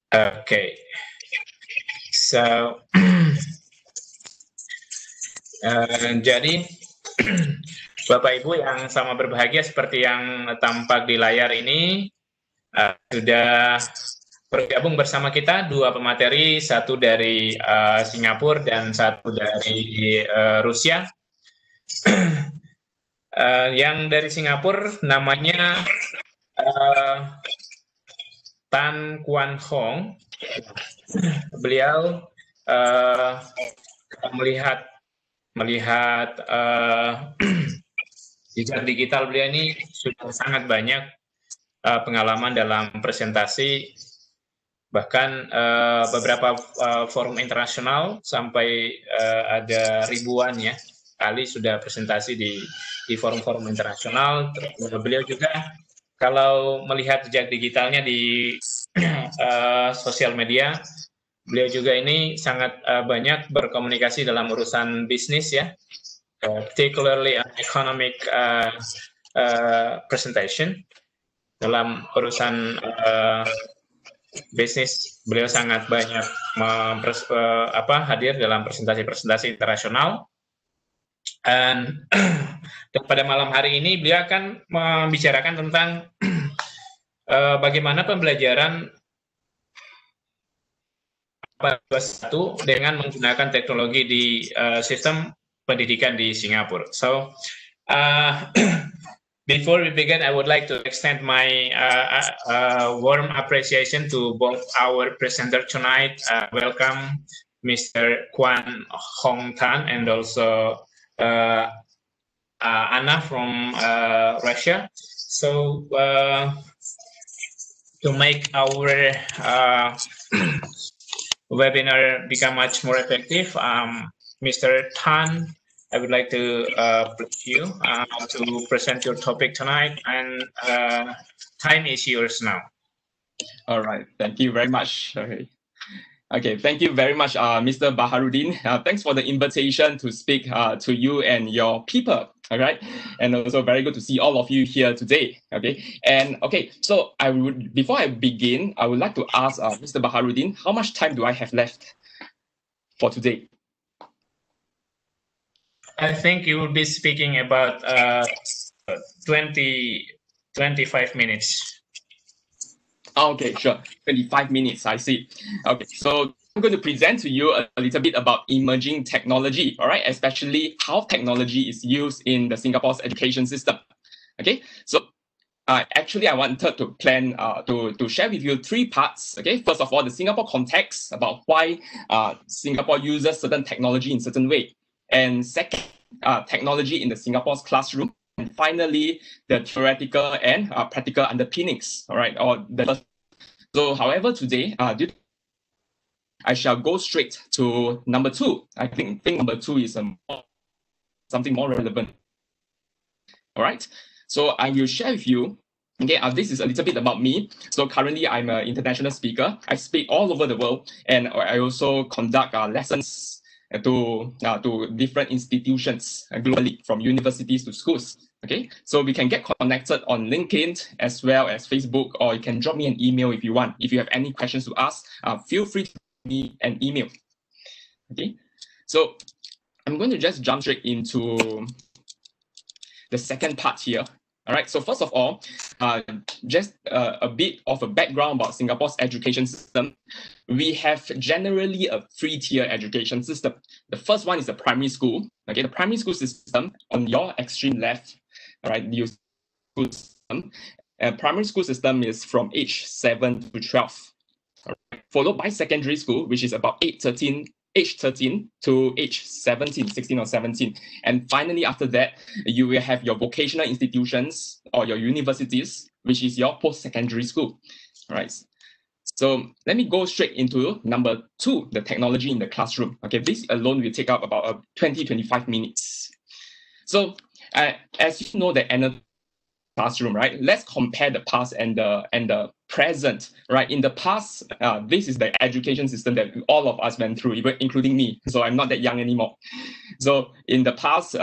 Okay, so jadi Bapak Ibu yang sama berbahagia seperti yang tampak di layar ini sudah bergabung bersama kita dua pemateri, satu dari Singapura dan satu dari Rusia. Yang dari Singapura namanya Tan Kwan Hong. Beliau melihat jejak digital beliau ini sudah sangat banyak pengalaman dalam presentasi, bahkan beberapa forum internasional sampai ada ribuan ya kali sudah presentasi di forum-forum internasional. Beliau juga kalau melihat jejak digitalnya di sosial media, beliau juga ini sangat banyak berkomunikasi dalam urusan bisnis ya, particularly economic presentation. Dalam urusan bisnis, beliau sangat banyak hadir dalam presentasi-presentasi internasional. Dan pada malam hari ini beliau akan membicarakan tentang bagaimana pembelajaran satu dengan menggunakan teknologi di sistem pendidikan di Singapura. So, before we begin, I would like to extend my warm appreciation to both our presenter tonight. Welcome, Mr. Kwan Hong Tan, and also Anna from Russia. So, to make our webinar become much more effective, Mr. Tan, I would like to please you to present your topic tonight, and time is yours now. All right, thank you very much. Okay, thank you very much, Mr. Baharudin. Thanks for the invitation to speak to you and your people. All right, and also very good to see all of you here today. Okay, and okay, so before I begin, I would like to ask Mr. Baharudin, how much time do I have left for today? I think you will be speaking about 25 minutes. Okay, sure. 25 minutes, I see. Okay, so I'm going to present to you a little bit about emerging technology, all right, especially how technology is used in the Singapore's education system. Okay, so actually I wanted to plan to share with you three parts. Okay, first of all, the Singapore context about why Singapore uses certain technology in certain way, and second, technology in the Singapore's classroom. And finally, the theoretical and practical underpinnings. All right. So, however, today, I shall go straight to number two. I think number two is something more relevant. All right. So I will share with you. Okay, this is a little bit about me. So currently, I'm an international speaker. I speak all over the world, and I also conduct lessons to different institutions globally, from universities to schools. Okay, so we can get connected on LinkedIn as well as Facebook, or you can drop me an email if you want. If you have any questions to ask, feel free to send me an email. Okay, so I'm going to just jump straight into the second part here. All right, so first of all, just a bit of a background about Singapore's education system. We have generally a three-tier education system. The first one is the primary school. Okay, the primary school system on your extreme left. All right, the school system. Primary school system is from age 7 to 12. All right, followed by secondary school, which is about age 13 to age 17, 16 or 17. And finally, after that, you will have your vocational institutions or your universities, which is your post-secondary school. All right. So let me go straight into number two, the technology in the classroom. Okay, this alone will take up about 20-25 minutes. So as you know, the classroom, right? Let's compare the past and the present, right? In the past, this is the education system that all of us went through, even including me. So I'm not that young anymore. So in the past,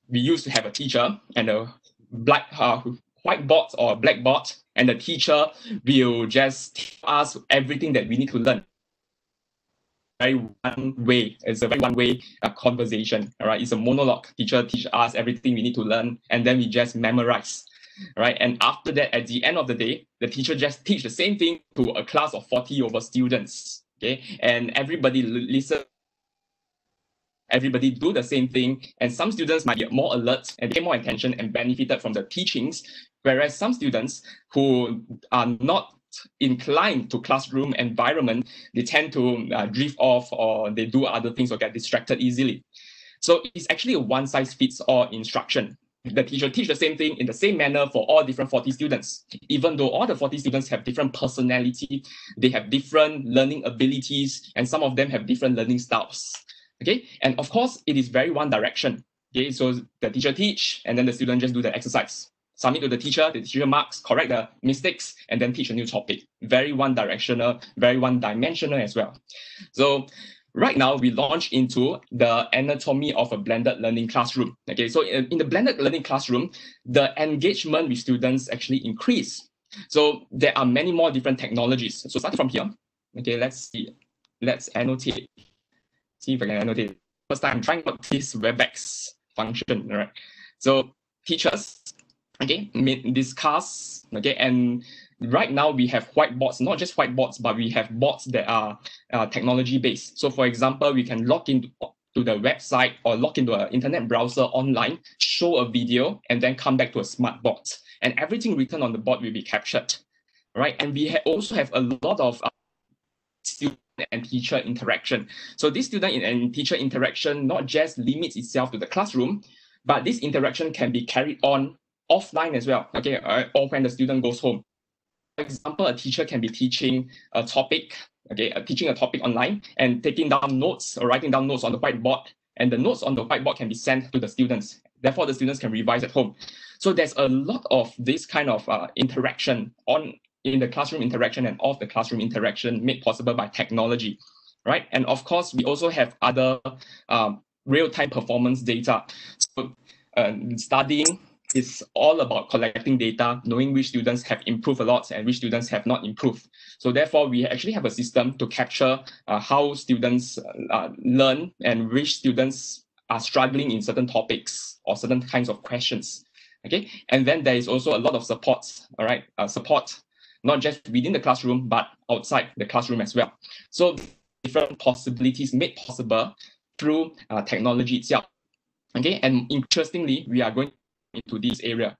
we used to have a teacher and a black whiteboard or blackboard, and the teacher will just teach us everything that we need to learn. Very one way. It's a very one-way conversation. All right, it's a monologue. Teacher teach us everything we need to learn, and then we just memorize. Right, and after that, at the end of the day, the teacher just teach the same thing to a class of 40 over students. Okay, and everybody listen. Everybody do the same thing, and some students might get more alert and pay more attention and benefited from the teachings, whereas some students who are not inclined to classroom environment, they tend to drift off, or they do other things or get distracted easily. So it's actually a one-size-fits-all instruction. The teacher teach the same thing in the same manner for all different 40 students. Even though all the 40 students have different personality, they have different learning abilities, and some of them have different learning styles. Okay, and of course, it is very one direction. Okay, so the teacher teach, and then the student just do the exercise. Submit to the teacher marks, correct the mistakes, and then teach a new topic. Very one-directional, very one-dimensional as well. So right now, we launch into the anatomy of a blended learning classroom. Okay, so in the blended learning classroom, the engagement with students actually increase. So there are many more different technologies. So starting from here, okay, let's see. Let's annotate. See if I can annotate. First time I'm trying out this WebEx function, all right? So teachers, okay, discuss, okay, and right now we have whiteboards, not just whiteboards, but we have boards that are technology based. So for example, we can log into the website or log into an internet browser online, show a video, and then come back to a smart board. And everything written on the board will be captured, right? And we also have a lot of student and teacher interaction. So this student and teacher interaction not just limits itself to the classroom, but this interaction can be carried on offline as well, okay, or when the student goes home. For example, a teacher can be teaching a topic, okay, teaching a topic online and taking down notes or writing down notes on the whiteboard, and the notes on the whiteboard can be sent to the students. Therefore, the students can revise at home. So there's a lot of this kind of interaction in the classroom interaction and off the classroom interaction made possible by technology, right? And of course, we also have other real-time performance data. So studying is all about collecting data, knowing which students have improved a lot and which students have not improved. So therefore, we actually have a system to capture how students learn and which students are struggling in certain topics or certain kinds of questions. Okay, and then there is also a lot of support, all right, support not just within the classroom, but outside the classroom as well. So different possibilities made possible through technology itself. Okay, and interestingly, we are going into this area,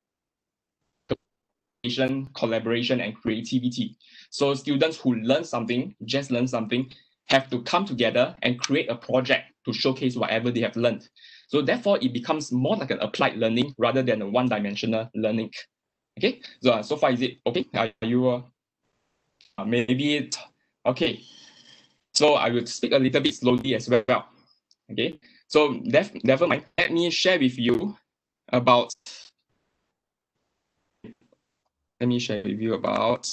collaboration, and creativity. So students who learn something, just learn something, have to come together and create a project to showcase whatever they have learned. So therefore, it becomes more like an applied learning rather than a one-dimensional learning. Okay, so far is it okay? Are you maybe okay? So I will speak a little bit slowly as well. Okay, so never mind. Let me share with you about. Let me share with you about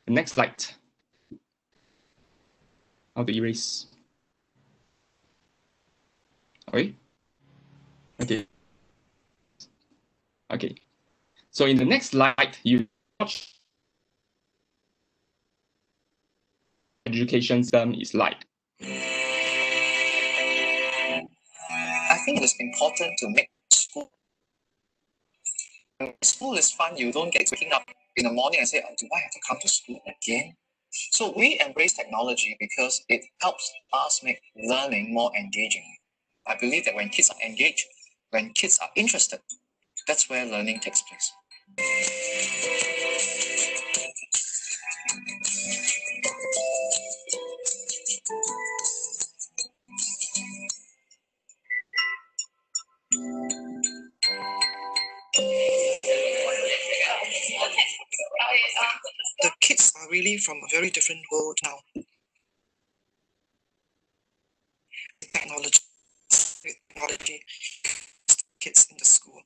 the next slide. How to erase. Okay. Okay. Okay. So in the next slide, you watch education system is like. I think it's important to make school. When school is fun, you don't get waking up in the morning and say, oh, do I have to come to school again? So we embrace technology because it helps us make learning more engaging. I believe that when kids are engaged, when kids are interested, that's where learning takes place. The kids are really from a very different world now. Technology, kids in the school.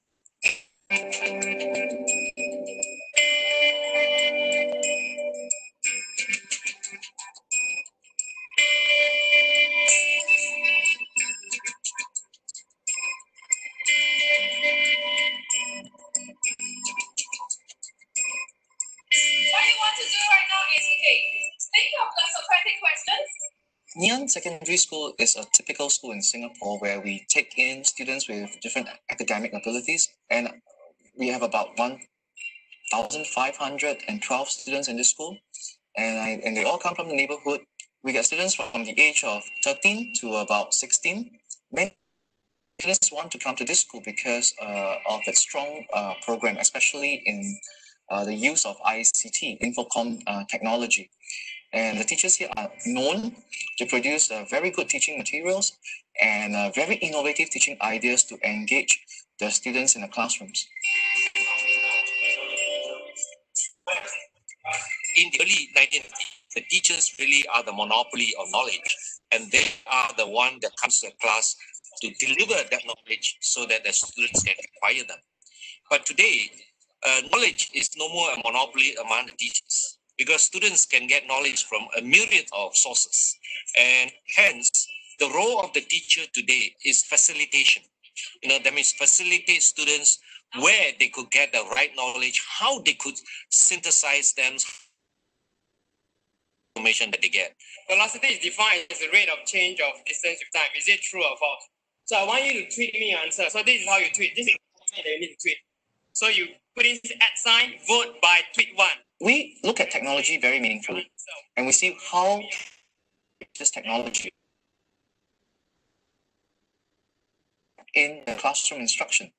Ngee Ann Secondary School is a typical school in Singapore where we take in students with different academic abilities, and we have about 1,512 students in this school, and they all come from the neighborhood. We get students from the age of 13 to about 16. Many students want to come to this school because of its strong program, especially in the use of ICT, Infocom technology. And the teachers here are known to produce very good teaching materials and very innovative teaching ideas to engage the students in the classrooms. In the early 1990s, the teachers really are the monopoly of knowledge, and they are the one that comes to the class to deliver that knowledge so that the students can acquire them. But today, knowledge is no more a monopoly among the teachers, because students can get knowledge from a myriad of sources. And hence, the role of the teacher today is facilitation. That means facilitate students where they could get the right knowledge, how they could synthesize them, information that they get. Velocity is defined as the rate of change of distance with time. Is it true or false? So I want you to tweet me your answer. So this is how you tweet. This is the that you need to tweet. So you put in @ vote by tweet 1. We look at technology very meaningfully, and we see how this technology in the classroom instruction.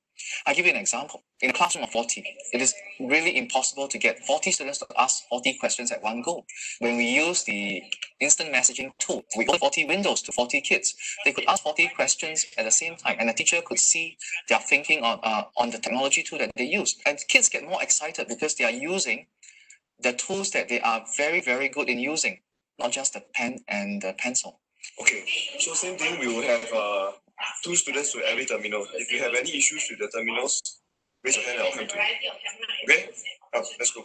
I'll give you an example. In a classroom of 40, it is really impossible to get 40 students to ask 40 questions at one go. When we use the instant messaging tool, we open 40 windows to 40 kids. They could ask 40 questions at the same time, and the teacher could see their thinking on the technology tool that they use. And kids get more excited because they are using the tools that they are very, very good in using, not just the pen and the pencil. Okay, so same thing, we will have 2 students to every terminal. If you have any issues with the terminals, raise your hand and I'll come to you. Okay? Let's go.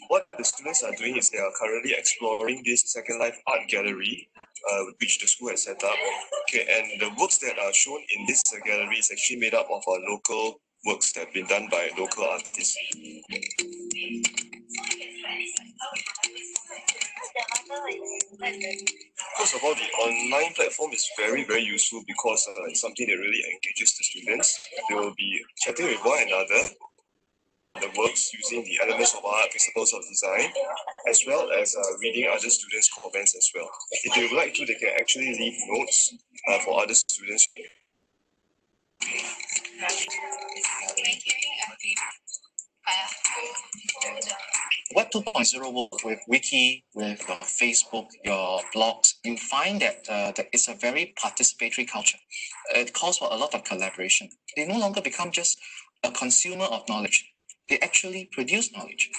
What the students are doing is they are currently exploring this Second Life art gallery, which the school has set up. Okay, and the works that are shown in this gallery is actually made up of our local works that have been done by local artists. First of all, the online platform is very, very useful because it's something that really engages the students. They will be chatting with one another, the works using the elements of art, principles of design, as well as reading other students' comments as well. If they would like to, they can actually leave notes for other students. Web 2.0 work with Wiki, with your Facebook, your blogs. You find that it's a very participatory culture. It calls for a lot of collaboration. They no longer become just a consumer of knowledge. They actually produce knowledge.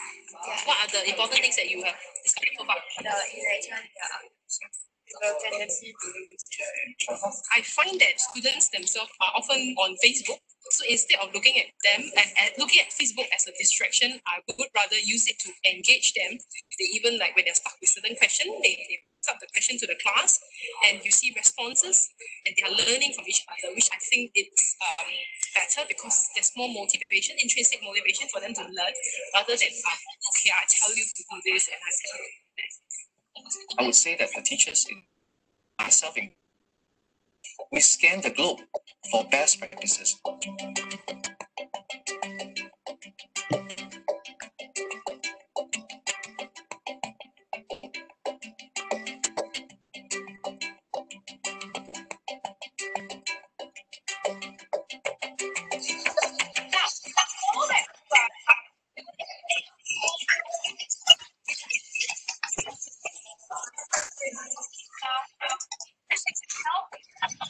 What are the important things that you have discovered so far? I find that students themselves are often on Facebook. So instead of looking at them and looking at Facebook as a distraction, I would rather use it to engage them. They even when they're stuck with certain question, they put up the question to the class, and you see responses, and they are learning from each other, which I think it's better because there's more motivation, intrinsic motivation for them to learn, rather than I tell you to do this and I tell you to do this. I would say that the teachers, myself, we scan the globe for best practices.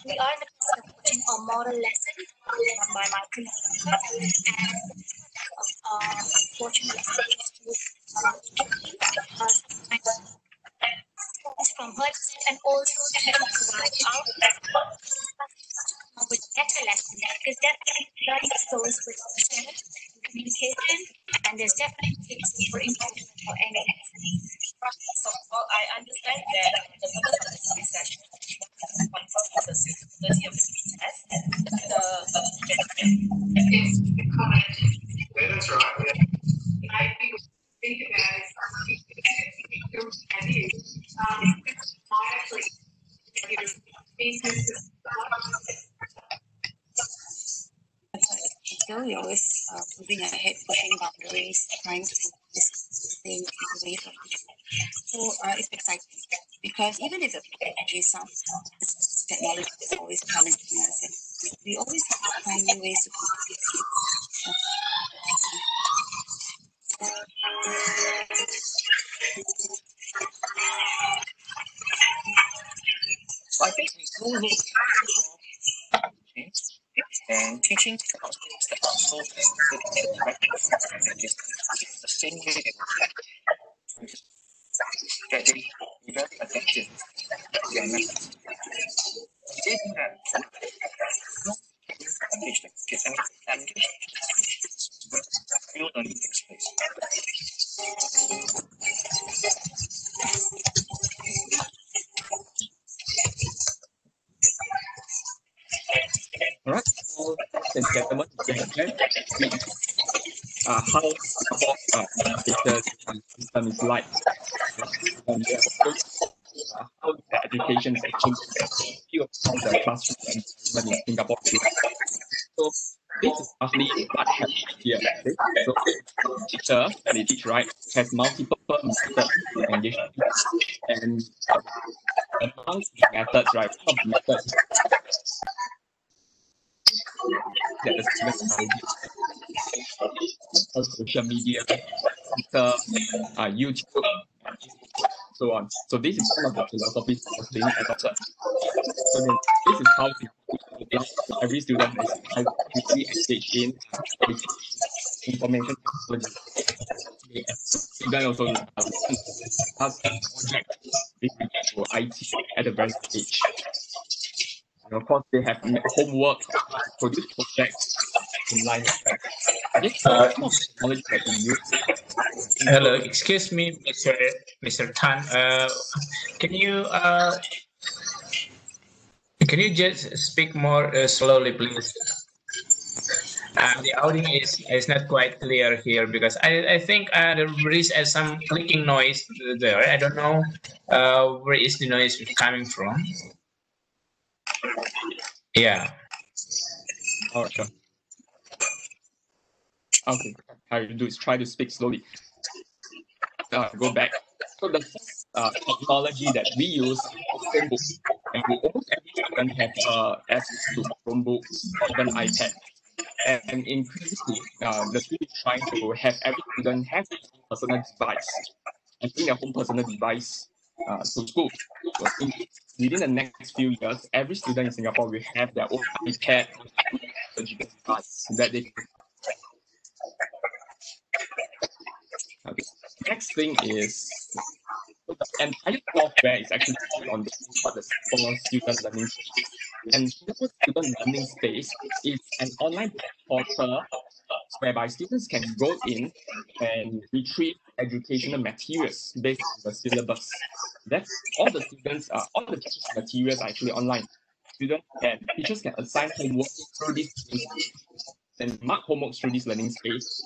We are in the process of watching a model lesson by my principal, and watching lessons from her, and also to provide out with better lessons, because definitely learning flows with communication, and there's definitely tips for improvement for any lesson. Well, I understand that the purpose of this session confirm the suitability of the test. That's right. I think about it, moving ahead, pushing boundaries, trying to discuss things in a way for people. So it's exciting because even if the technology sounds, technology is always challenging us, and we always have to find new ways to communicate. So I think we do need change, and teaching technology that are so the same way they will that they be very adaptive to their methods. They do that. No, engage the kids. I mean, engage where real learning takes place. All right, so ladies and gentlemen, we have very how Singapore education system is like, and how the education is actually view of how the classroom environment in Singapore is like. So this is roughly what happens here. Okay? So teacher that they teach, right, has multiple methods to engage people, and among the methods, right, one of the methods that the students are using social media, Twitter, YouTube, and so on. So this is one of the philosophies that was being adopted. So then this is how every student is actively engaged in information technology. Student also has project to IT at a very stage. And of course, they have homework to produce projects in line with that. This technology that we use. Hello, excuse me, Mr. Tan. Can you just speak more slowly, please? The audio is not quite clear here because I think there is some clicking noise there. I don't know where is the noise coming from. Yeah. Oh, sure. Okay, how you do is try to speak slowly. Go back. So the first technology that we use is Chromebooks, and almost every student have access to Chromebooks or even iPad. And increasingly, the school is trying to have every student have their own personal device and bring their own personal device to school. So within the next few years, every student in Singapore will have their own iPad or device that they can. Okay. Next thing is, so the entire software is actually on the Singapore Student Learning Space. And Singapore Student Learning Space is an online portal whereby students can go in and retrieve educational materials based on the syllabus. That's all the students, all the materials are actually online. Teachers can assign homework through this learning space and mark homework through this learning space.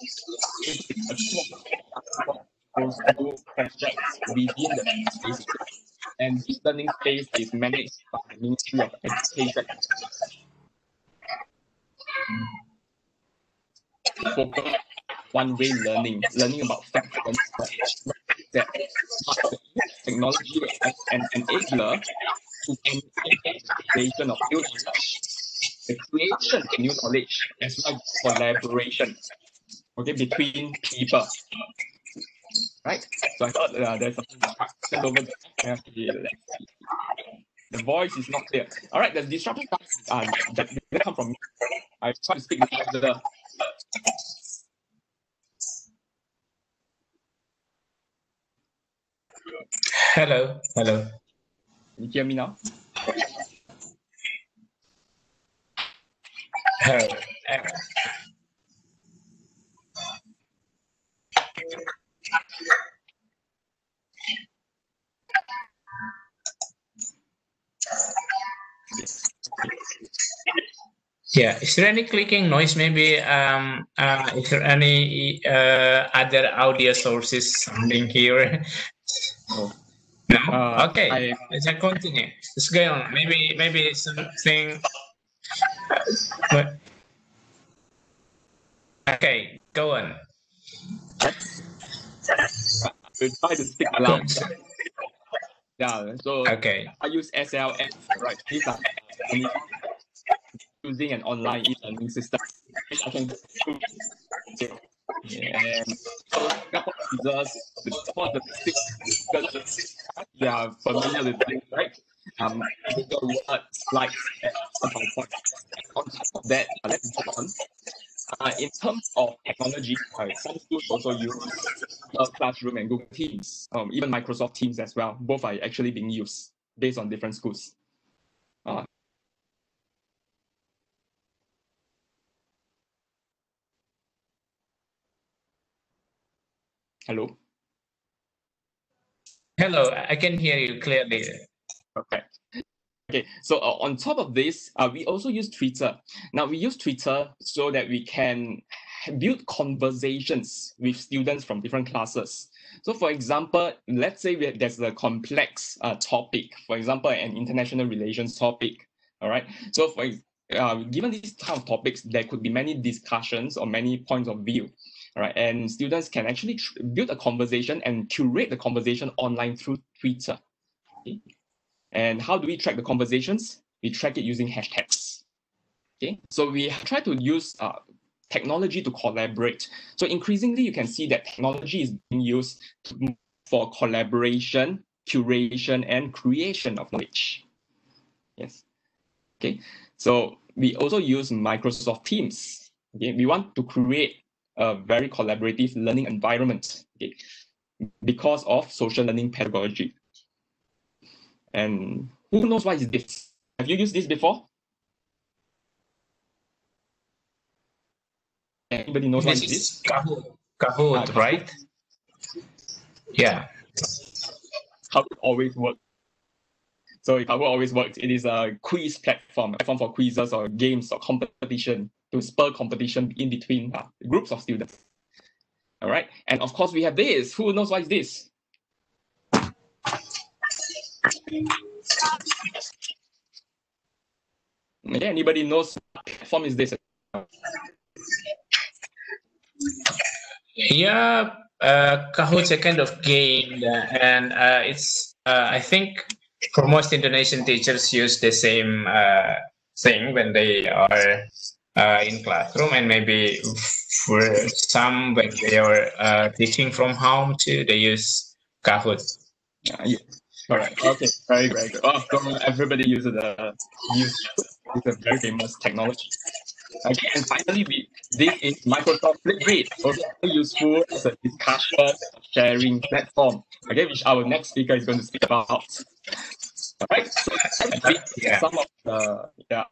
To do projects within the space, and this learning space is managed by the Ministry of Education. Focus one-way learning about facts and that technology as an enabler to enable the creation of new knowledge, the creation of new knowledge, as well as collaboration, okay, between people. Right? So I thought there's something to send over there. The voice is not clear. All right, the disruption that didn't come from me. I try to speak louder. Hello. Can you hear me now? Hello. Yeah, is there any clicking noise? Maybe is there any other audio sources sounding here? No. Okay, let's continue. Let's go on. Maybe something. Okay, go on. We'll try to speak aloud. Yeah, so Okay. I use SLF, right? These are only using an online e-learning system, which I can go through. And so Singapore users, some of the basic skills, you are familiar with things, right? Google Word, slides, and PowerPoint. On top of that, let's move on. In terms of technology, some schools also use Classroom and Google Teams, even Microsoft Teams as well. Both are actually being used based on different schools. Hello? Hello, I can hear you clearly. Okay. Okay, so on top of this, we also use Twitter. Now, we use Twitter so that we can build conversations with students from different classes. So, for example, let's say there's a complex topic, for example, an international relations topic. All right. So, given these type of topics, there could be many discussions or many points of view. All right, and students can actually build a conversation and curate the conversation online through Twitter. Okay? And how do we track the conversations? We track it using hashtags. Okay, so we try to use technology to collaborate. So increasingly, you can see that technology is being used for collaboration, curation, and creation of knowledge. Yes. Okay, so we also use Microsoft Teams. Okay, we want to create a very collaborative learning environment. Okay, because of social learning pedagogy. And who knows what is this? Have you used this before? Anybody knows what is this? Kahoot, right? Yeah. Kahoot always works. So if Kahoot always works, it is a quiz platform for quizzes or games or competition to spur competition in between groups of students. All right, and of course we have this. Who knows what is this? Yeah, anybody knows what platform is this? Yeah, Kahoot's a kind of game, and it's I think for most Indonesian teachers use the same thing when they are in classroom, and maybe for some when they are teaching from home too, they use Kahoot. Yeah. Correct. Okay. Very, very good. Oh, so everybody uses it's a very famous technology. Okay, and finally, this is Microsoft Flipgrid, also useful as a discussion sharing platform. Okay, which our next speaker is going to speak about. All right. So some of the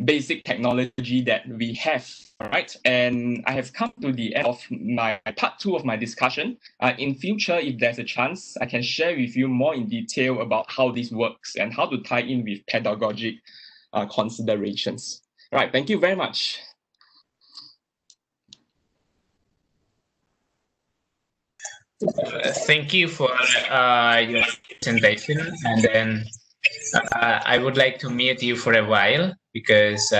basic technology that we have. All right, and I have come to the end of my part 2 of my discussion. In future, if there's a chance, I can share with you more in detail about how this works and how to tie in with pedagogic considerations. All right, thank you very much. Thank you for your presentation, and then I would like to mute you for a while because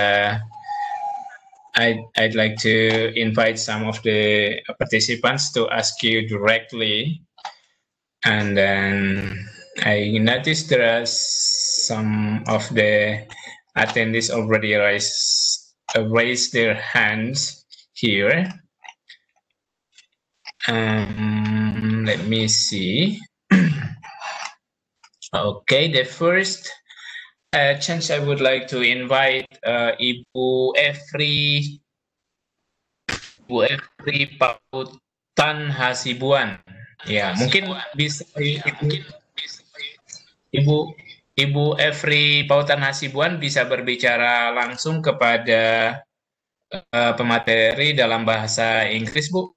I'd like to invite some of the participants to ask you directly. And then I noticed there are some of the attendees already raised their hands here. Let me see. Okay, the first chance I would like to invite Ibu Efri Pautan Hasibuan. Ya, mungkin bisa Ibu Efri Pautan Hasibuan bisa berbicara langsung kepada pemateri dalam bahasa Inggris, Bu.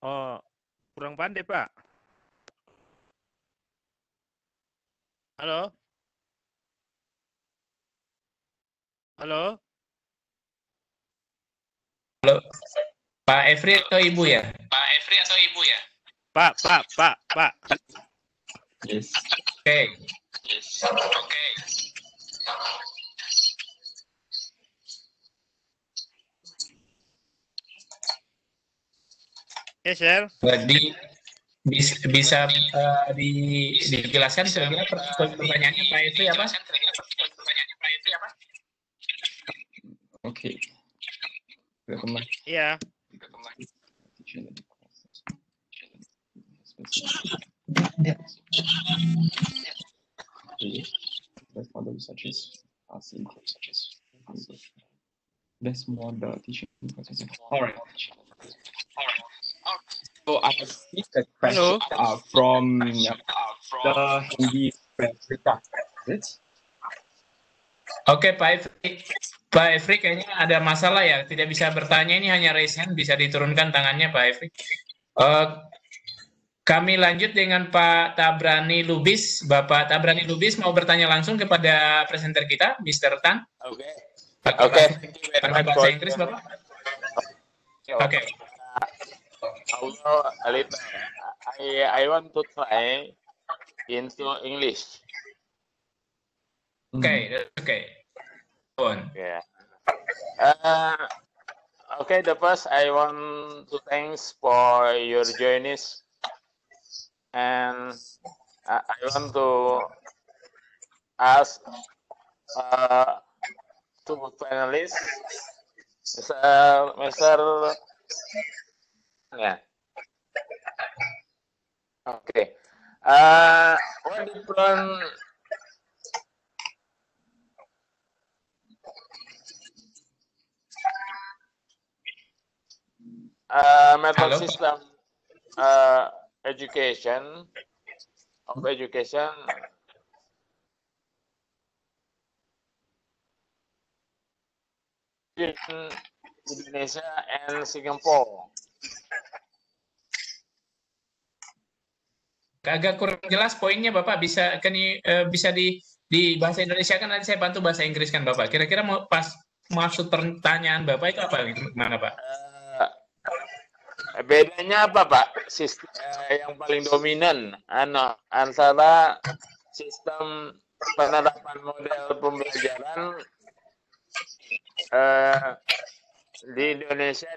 Oh, kurang pandai, Pak. Halo? Halo? Halo, Pak Efri atau Ibu ya? Pak. Yes. Okay. Ya, share. Bisa dijelaskan kira-kira pertanyaannya Pak Efri apa? Okay. Iya. That's more the researchers are seeing. That's more the teaching. All right. So I have received a question from the Hindi Africa. Oke, Pak Efri kayaknya ada masalah ya, tidak bisa bertanya, ini hanya raise hand, bisa diturunkan tangannya Pak Efri. Kami lanjut dengan Pak Tabrani Lubis. Bapak Tabrani Lubis mau bertanya langsung kepada presenter kita, Mr. Tan. Oke. Pakai bahasa Inggris, Bapak? Oke. Although a little, I want to try into English. Okay. Go on. Yeah. Okay, the first I want to thanks for your journeys, and I want to ask two panelists, Mr. Yeah. Okay. What different method system education in Indonesia and Singapore? Agak kurang jelas poinnya Bapak, bisa bisa di bahasa Indonesia kan, nanti saya bantu bahasa Inggris kan Bapak. Kira-kira mau pas maksud pertanyaan Bapak itu apa, gimana Pak? Bedanya apa Pak? Sistem yang paling dominan antara sistem penerapan model pembelajaran di Indonesia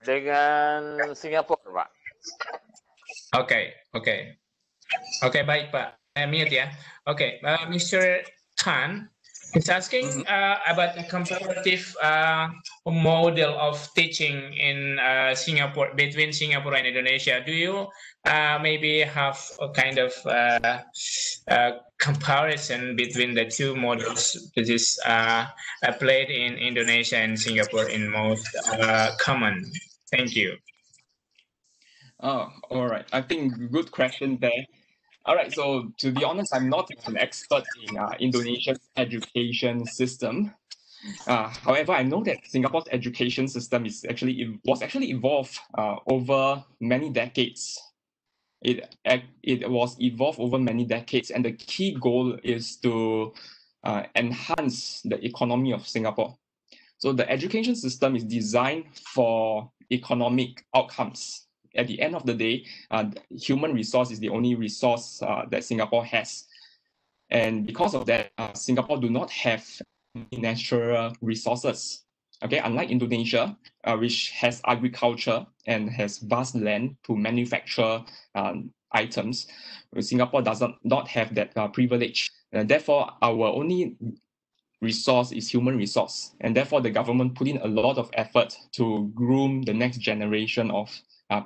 dengan Singapura, Pak. Oke, baik Pak. Mute ya. Oke, Mr. Tan is asking about the comparative model of teaching in Singapore, between Singapore and Indonesia. Do you maybe have a kind of comparison between the two models that is played in Indonesia and Singapore in most common? Thank you. Oh, all right. I think good question there. All right. So to be honest, I'm not an expert in Indonesia's education system. However, I know that Singapore's education system was actually evolved over many decades. It was evolved over many decades, and the key goal is to enhance the economy of Singapore. So the education system is designed for economic outcomes. At the end of the day, human resource is the only resource that Singapore has. And because of that, Singapore do not have natural resources. Okay, unlike Indonesia, which has agriculture and has vast land to manufacture items, Singapore does not have that privilege. And therefore, our only resource is human resource. And therefore, the government put in a lot of effort to groom the next generation of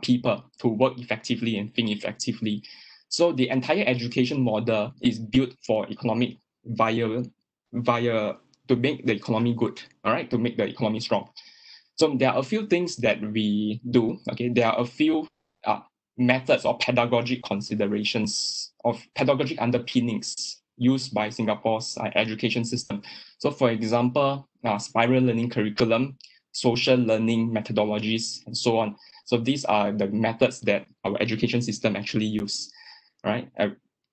people to work effectively and think effectively. So the entire education model is built for economic via to make the economy good, all right, to make the economy strong. So there are a few things that we do. Okay, there are a few methods or pedagogic considerations of pedagogic underpinnings used by Singapore's education system. So for example, spiral learning curriculum, social learning methodologies, and so on. So these are the methods that our education system actually use, right?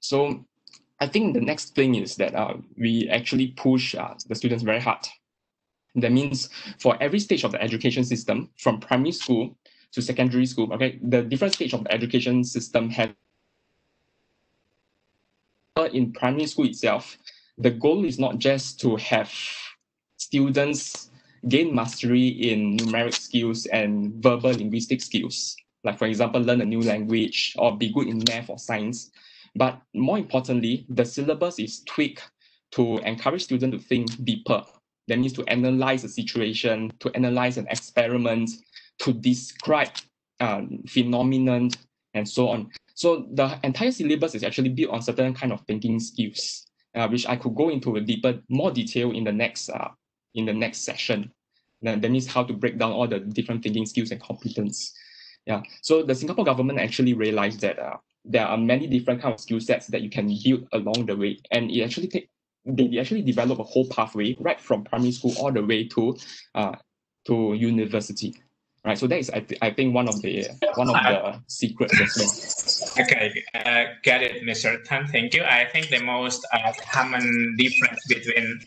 So I think the next thing is that we actually push the students very hard. That means for every stage of the education system, from primary school to secondary school, okay, the different stage of the education system has. In primary school itself, the goal is not just to have students gain mastery in numeric skills and verbal linguistic skills. Like, for example, learn a new language or be good in math or science. But more importantly, the syllabus is tweaked to encourage students to think deeper. That means to analyze a situation, to analyze an experiment, to describe phenomenon, and so on. So the entire syllabus is actually built on certain kind of thinking skills, which I could go into a deeper, more detail in the next session. That means how to break down all the different thinking skills and competence. Yeah. So the Singapore government actually realized that there are many different kind of skill sets that you can build along the way, and it actually they actually develop a whole pathway right from primary school all the way to university. Right. So that is I think one of the secrets as well. Okay, got it, Mr. Tan. Thank you. I think the most common difference between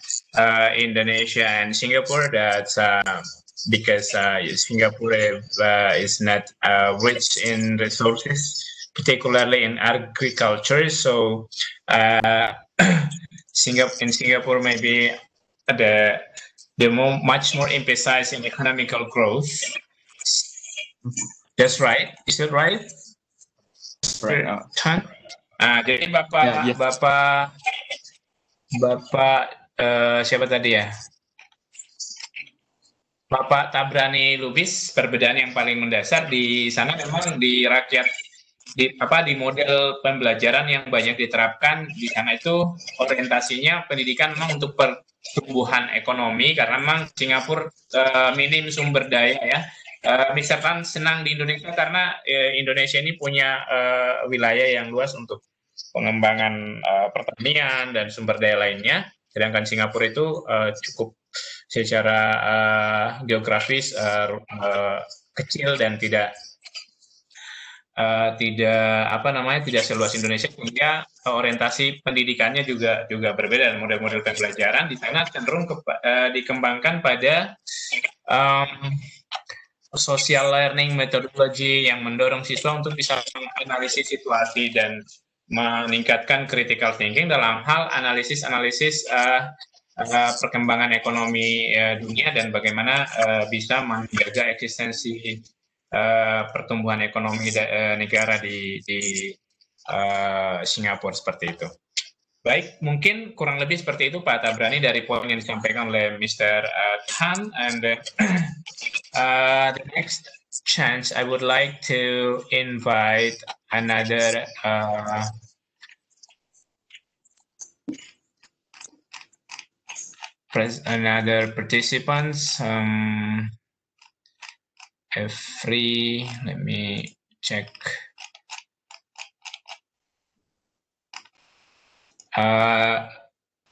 Indonesia and Singapore that's because Singapore is not rich in resources, particularly in agriculture. So in Singapore maybe the much more emphasize in economical growth. That's right. Is that right? Right. Jadi Bapak siapa tadi ya? Bapak Tabrani Lubis, perbedaan yang paling mendasar di sana memang di rakyat di model pembelajaran yang banyak diterapkan di sana itu orientasinya pendidikan memang untuk pertumbuhan ekonomi karena memang Singapura minim sumber daya ya. Mr. Tan senang di Indonesia karena Indonesia ini punya wilayah yang luas untuk pengembangan pertanian dan sumber daya lainnya, sedangkan Singapura itu cukup secara geografis kecil dan tidak seluas Indonesia, sehingga orientasi pendidikannya juga berbeda. Model-model pembelajaran di sana cenderung dikembangkan pada social learning methodology yang mendorong siswa untuk bisa menganalisis situasi dan meningkatkan critical thinking dalam hal analisis perkembangan ekonomi dunia dan bagaimana bisa menjaga eksistensi pertumbuhan ekonomi negara di Singapura seperti itu. Baik, mungkin kurang lebih seperti itu Pak Tabrani dari poin yang disampaikan oleh Mr. Tan. And the next chance, I would like to invite another participants. If free, let me check.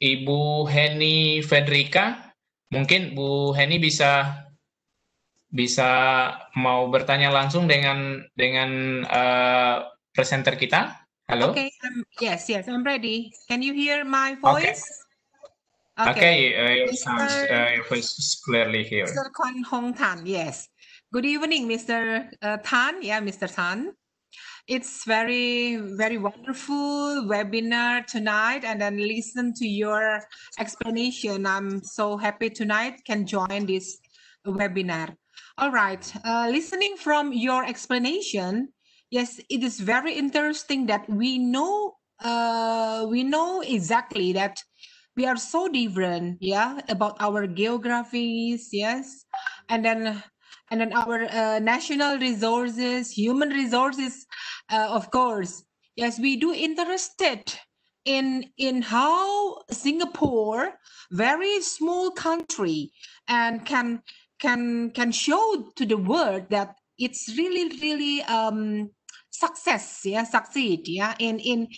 Ibu Heni Fedrika, mungkin Bu Heni bisa mau bertanya langsung dengan presenter kita. Halo. Okay. Yes, I'm ready. Can you hear my voice? Okay. Your voice is clearly here. Mr. Kon Hong Tan. Yes. Good evening, Mr. Tan. Yeah, Mr. Tan. It's very, very wonderful webinar tonight, and then listen to your explanation. I'm so happy tonight can join this webinar. All right, listening from your explanation, yes, it is very interesting that we know exactly that we are so different, yeah, about our geographies, yes, and then our national resources, human resources, of course. Yes, we do interested in how Singapore, very small country, and can show to the world that it's really succeed, yeah, in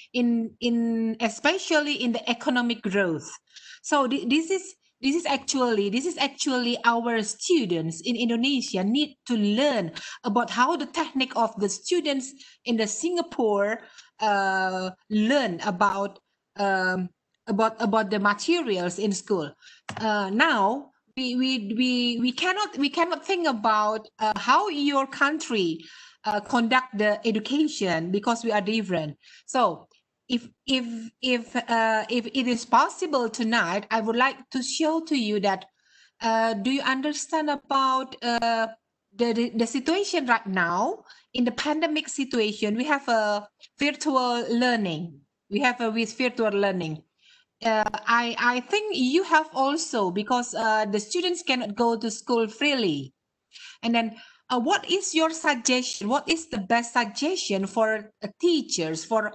especially in the economic growth. So this is actually our students in Indonesia need to learn about how the technique of the students in the Singapore learn about the materials in school. Now we cannot think about how your country conduct the education because we are different. So if it is possible tonight, I would like to show to you that do you understand about the situation right now in the pandemic situation? We have a virtual learning. We have a with virtual learning. I think you have also, because the students cannot go to school freely. And then, what is your suggestion? What is the best suggestion for teachers, for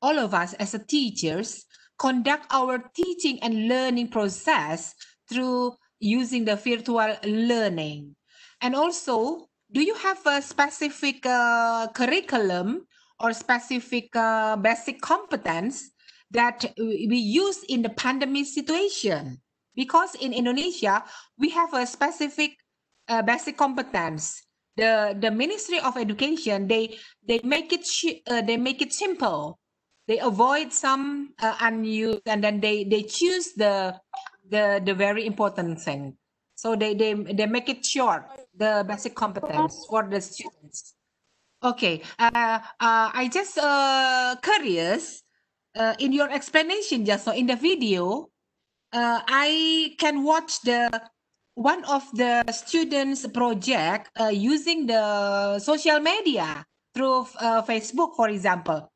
all of us as a teachers, conduct our teaching and learning process through using the virtual learning? And also, do you have a specific curriculum or specific basic competence that we use in the pandemic situation? Because in Indonesia, we have a specific basic competence. The Ministry of Education, they make it simple. They avoid some unused, and then they choose the very important thing. So they make it short, the basic competence for the students. Okay, I just curious, in your explanation just now in the video, I can watch the one of the students project using the social media through Facebook, for example.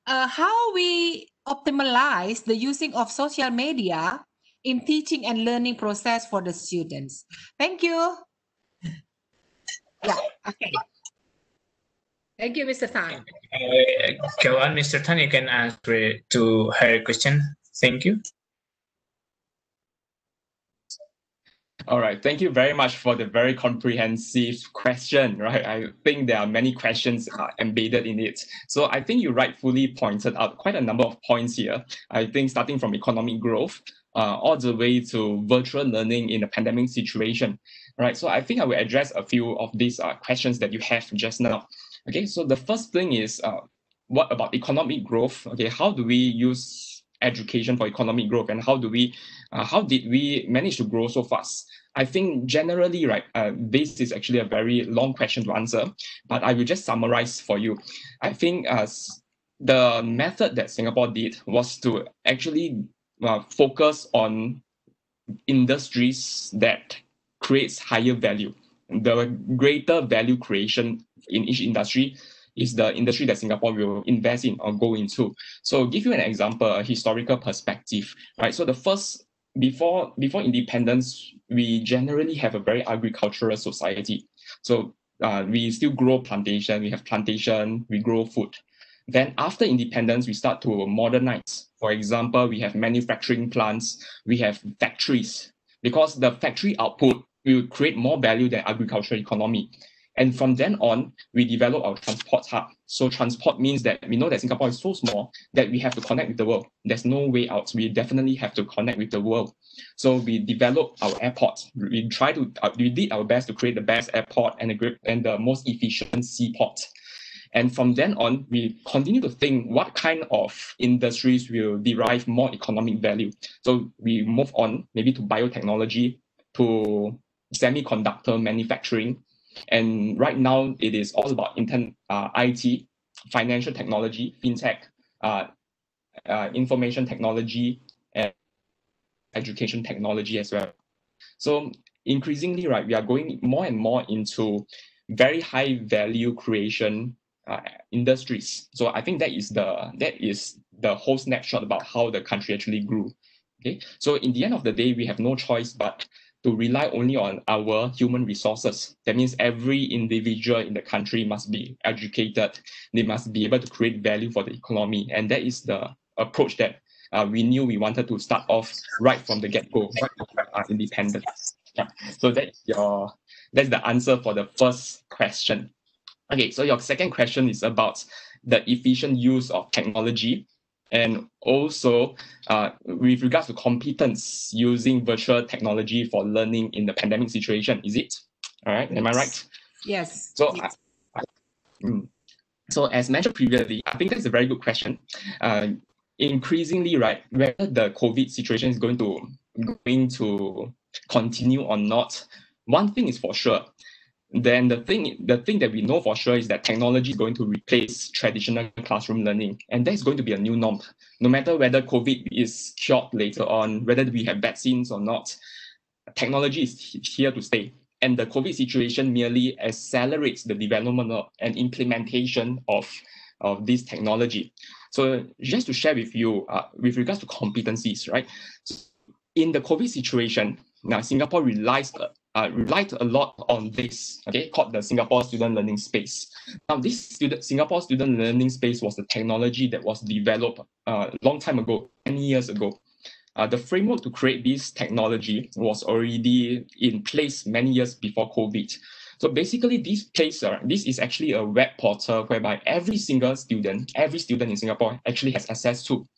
How we optimize the using of social media in teaching and learning process for the students? Thank you. Yeah. Okay. Thank you, Mr. Tan. Go on, Mr. Tan. You can answer to her question. Thank you. All right, thank you very much for the very comprehensive question, right? I think there are many questions embedded in it. So I think you rightfully pointed out quite a number of points here. I think starting from economic growth, all the way to virtual learning in the pandemic situation, right? So I think I will address a few of these questions that you have just now. Okay, so the first thing is, what about economic growth? Okay, how do we use education for economic growth, and how did we manage to grow so fast? I think generally, right, this is actually a very long question to answer, but I will just summarize for you. I think the method that Singapore did was to actually focus on industries that creates higher value. The greater value creation in each industry is the industry that Singapore will invest in or go into. So give you an example, a historical perspective, right? So the first, before independence, we generally have a very agricultural society. So we still grow plantation, we have plantation, we grow food. Then after independence, we start to modernize. For example, we have manufacturing plants, we have factories, because the factory output will create more value than agricultural economy. And from then on, we develop our transport hub. So transport means that we know that Singapore is so small that we have to connect with the world. There's no way out. We definitely have to connect with the world. So we develop our airport. We did our best to create the best airport and the most efficient seaport. And from then on, we continue to think what kind of industries will derive more economic value. So we move on maybe to biotechnology, to semiconductor manufacturing. And right now, it is all about IT, financial technology, fintech, information technology, and education technology as well. So increasingly, right, we are going more and more into very high value creation industries. So I think that is the whole snapshot about how the country actually grew. Okay, so in the end of the day, we have no choice but to rely only on our human resources. That means every individual in the country must be educated. They must be able to create value for the economy. And that is the approach that we knew we wanted to start off right from the get-go, right from our independence. Yeah. So that's the answer for the first question. Okay, so your second question is about the efficient use of technology, and also with regards to competence using virtual technology for learning in the pandemic situation. Is it? All right, am I right? Yes. So, so as mentioned previously, I think that's a very good question. Increasingly, right, whether the COVID situation is going to continue or not, one thing is for sure. Then the thing that we know for sure is that technology is going to replace traditional classroom learning, and that's going to be a new norm. No matter whether COVID is cured later on, whether we have vaccines or not, technology is here to stay. And the COVID situation merely accelerates the development and implementation of this technology. So just to share with you, with regards to competencies, right? In the COVID situation, now Singapore relied a lot on this, okay, called the Singapore Student Learning Space. Now, this Singapore Student Learning Space was the technology that was developed a long time ago, 10 years ago. The framework to create this technology was already in place many years before COVID. So basically, this is actually a web portal whereby every student in Singapore actually has access to.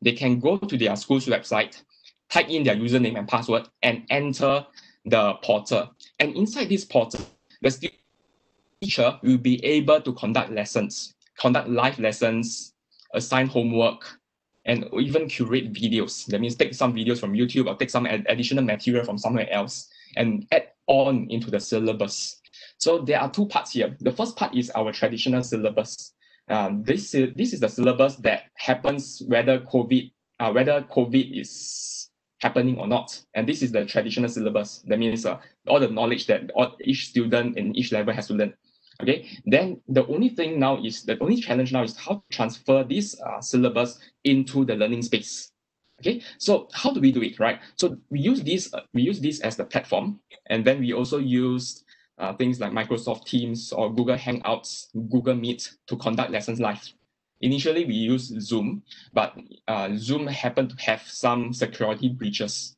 They can go to their school's website, type in their username and password, and enter the portal. And inside this portal, the teacher will be able to conduct live lessons, assign homework, and even curate videos. That means take some videos from YouTube or take some additional material from somewhere else and add on into the syllabus. So there are two parts here. The first part is our traditional syllabus. This is the syllabus that happens whether COVID is happening or not. And this is the traditional syllabus. That means all the knowledge that each student in each level has to learn. Okay, then the only challenge now is how to transfer this syllabus into the learning space. Okay, so how do we do it, right? So we use this as the platform, and then we also use things like Microsoft Teams or Google Hangouts, Google Meet to conduct lessons live. Initially, we used Zoom, but Zoom happened to have some security breaches.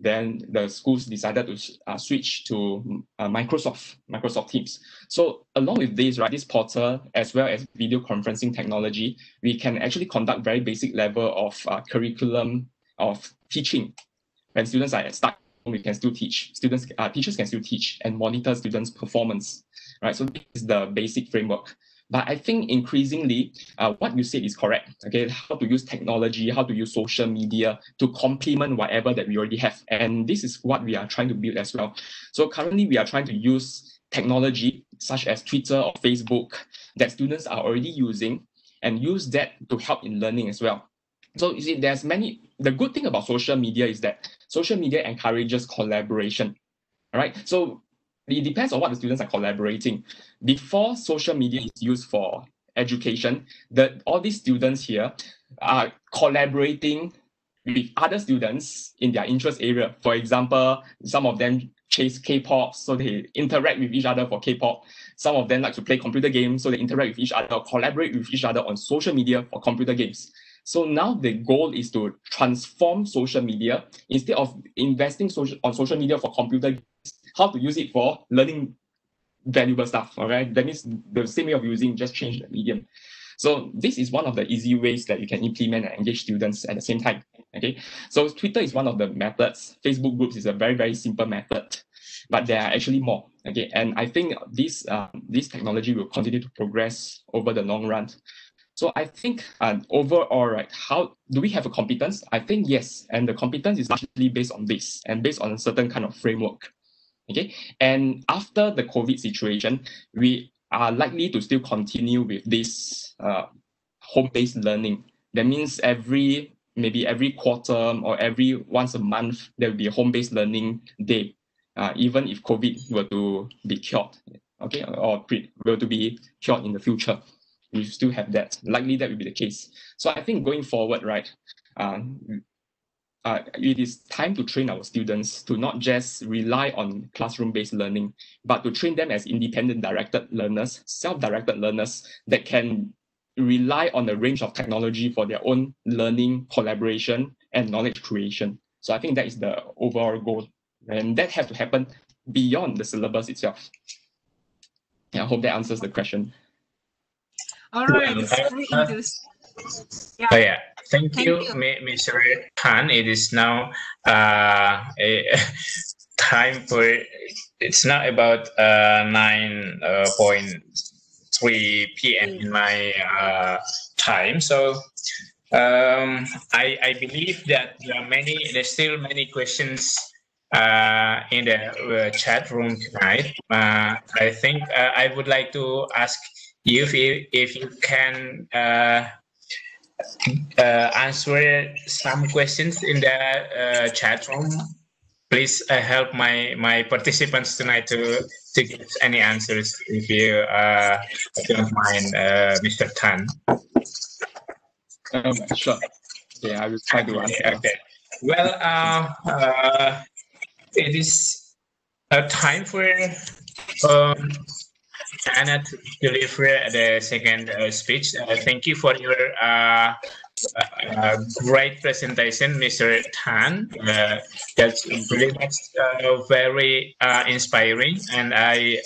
Then the schools decided to switch to Microsoft Teams. So along with this, right, this portal as well as video conferencing technology, we can actually conduct very basic level of curriculum of teaching. When students are stuck, we can still teach. Teachers can still teach and monitor students' performance. Right. So this is the basic framework. But I think increasingly, what you said is correct. Okay, how to use technology, how to use social media to complement whatever that we already have. And this is what we are trying to build as well. So currently, we are trying to use technology such as Twitter or Facebook that students are already using and use that to help in learning as well. So you see, the good thing about social media is that social media encourages collaboration. All right. So it depends on what the students are collaborating. Before social media is used for education, all these students here are collaborating with other students in their interest area. For example, some of them chase K-pop, so they interact with each other for K-pop. Some of them like to play computer games, so they interact with each other, or collaborate with each other on social media for computer games. So now the goal is to transform social media. Instead of investing on social media for computer games, how to use it for learning valuable stuff. All right, that means the same way of using, just change the medium. So this is one of the easy ways that you can implement and engage students at the same time. Okay, so Twitter is one of the methods. Facebook groups is a very, very simple method, but there are actually more. Okay, and I think this technology will continue to progress over the long run. So I think overall, right, how do we have a competence? I think yes, and the competence is largely based on this and based on a certain kind of framework. Okay, and after the COVID situation, we are likely to still continue with this home-based learning. That means maybe every quarter or every once a month, there will be a home-based learning day, even if COVID were to be cured, okay, or were to be cured in the future. We still have that. Likely that will be the case. So I think going forward, right, it is time to train our students to not just rely on classroom-based learning, but to train them as independent directed learners, self-directed learners that can rely on a range of technology for their own learning, collaboration, and knowledge creation. So I think that is the overall goal. And that has to happen beyond the syllabus itself. Yeah, I hope that answers the question. All right, it's very interesting. Yeah. Thank you, Mr. Khan. It is now a time for. It's now about 9:03 p.m. in my time. So I believe that there's still many questions in the chat room tonight. I think I would like to ask you if you can answer some questions in the chat room please help my participants tonight to give any answers if you don't mind, Mr. Tan. Sure. Okay, I will try to answer. Okay. Well, it is a time for Anna to deliver the second speech. Thank you for your great presentation, Mr. Tan. That's pretty much very inspiring, and I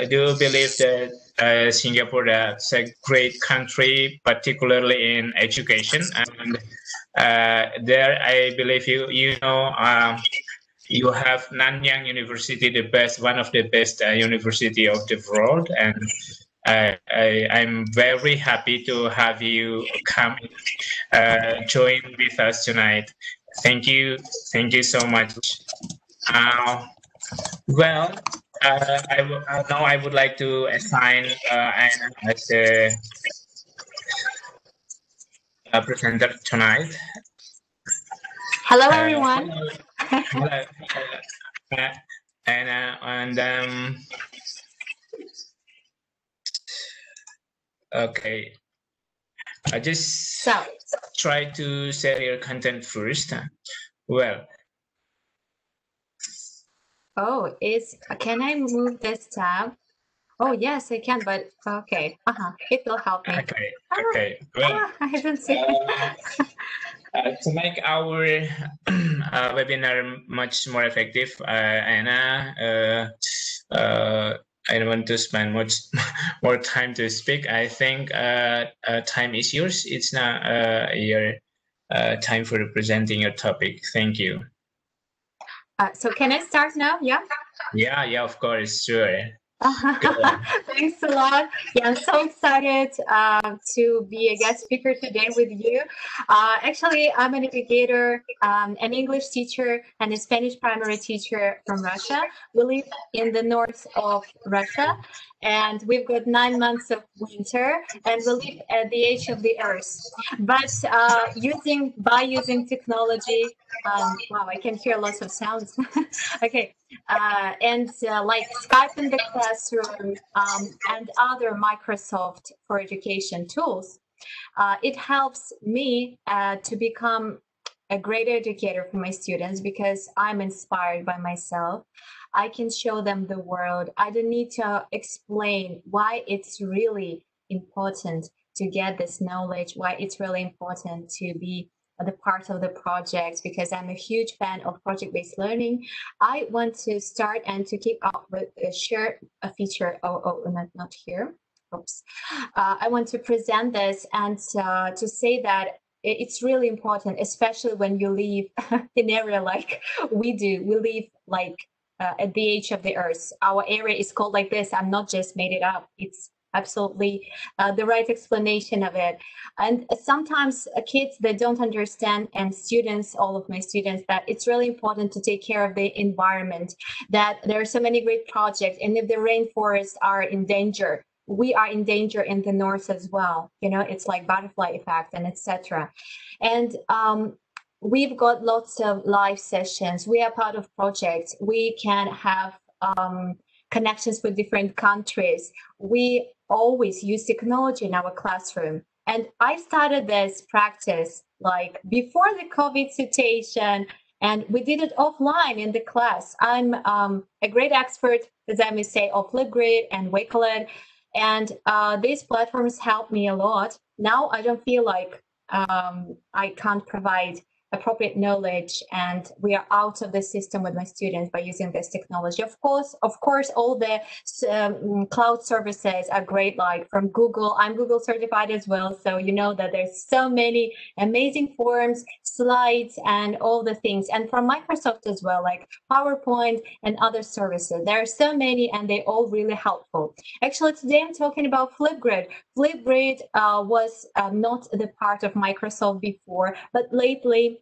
do believe that Singapore is a great country, particularly in education. And there, I believe you know. You have Nanyang University, one of the best university of the world, and I'm very happy to have you come join with us tonight. Thank you so much. Well, now I would like to assign Anna as the presenter tonight. Hello, everyone. Hello, Anna, and okay. I just try to share your content first. Well. Oh, can I move this tab? Oh, yes, I can, but okay. It will help me. Okay. Well, I haven't seen to make our webinar much more effective, Anna, I don't want to spend much more time to speak. I think time is yours. It's now your time for presenting your topic. Thank you. So can I start now? Yeah? Yeah, of course, sure. Thanks a lot. Yeah, I'm so excited to be a guest speaker today with you. Actually, I'm an educator, an English teacher, and a Spanish primary teacher from Russia. We live in the north of Russia, and we've got 9 months of winter, and we live at the edge of the earth. But by using technology, wow, I can hear lots of sounds. Okay. And like Skype in the classroom and other Microsoft for education tools, it helps me to become a great educator for my students because I'm inspired by myself. I can show them the world. I don't need to explain why it's really important to get this knowledge, why it's really important to be the part of the project, because I'm a huge fan of project-based learning. I want to start and to keep up with share a feature. Not here. Oops. I want to present this and to say that it's really important, especially when you live in an area like we do. We live like at the edge of the earth. Our area is called like this. I'm not just made it up. It's absolutely the right explanation of it. And sometimes kids, they don't understand, and students, all of my students, that it's really important to take care of the environment, that there are so many great projects, and if the rainforests are in danger, we are in danger in the north as well. You know, it's like butterfly effect and etc. And we've got lots of live sessions. We are part of projects. We can have connections with different countries. We always use technology in our classroom. And I started this practice like before the COVID situation, and we did it offline in the class. I'm a great expert, as I may say, of Flipgrid and Wakelet. And these platforms help me a lot. Now I don't feel like I can't provide appropriate knowledge, and we are out of the system with my students by using this technology. Of course, all the cloud services are great, like from Google. I'm Google certified as well, so you know that there's so many amazing forms, slides, and all the things. And from Microsoft as well, like PowerPoint and other services. There are so many, and they're all really helpful. Actually, today I'm talking about Flipgrid. Flipgrid was not the part of Microsoft before, but lately,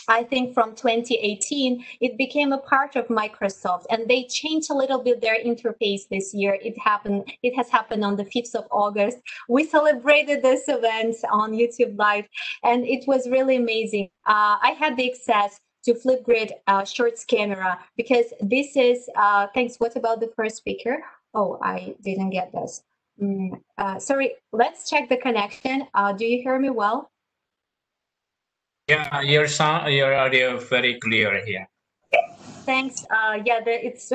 I think from 2018, it became a part of Microsoft, and they changed a little bit their interface this year. It has happened on the 5th of August. We celebrated this event on YouTube Live, and it was really amazing. I had the access to Flipgrid Shorts camera, because this is, thanks. What about the first speaker? Oh, I didn't get this. Sorry, let's check the connection. Do you hear me well? Yeah, your audio very clear here. Thanks. Yeah, it's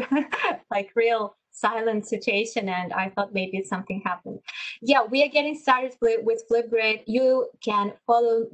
like real silent situation, and I thought maybe something happened. Yeah, we are getting started with Flipgrid. You can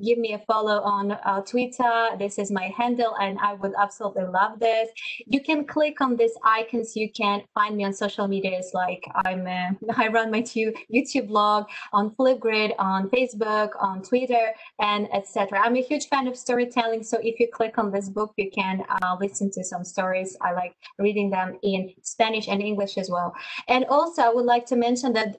give me a follow on Twitter. This is my handle, and I would absolutely love this. You can click on these icons. You can find me on social medias, like I run my YouTube blog on Flipgrid, on Facebook, on Twitter, and etc. I'm a huge fan of storytelling, so if you click on this book, you can listen to some stories. I like reading them in Spanish and English as well. And also, I would like to mention that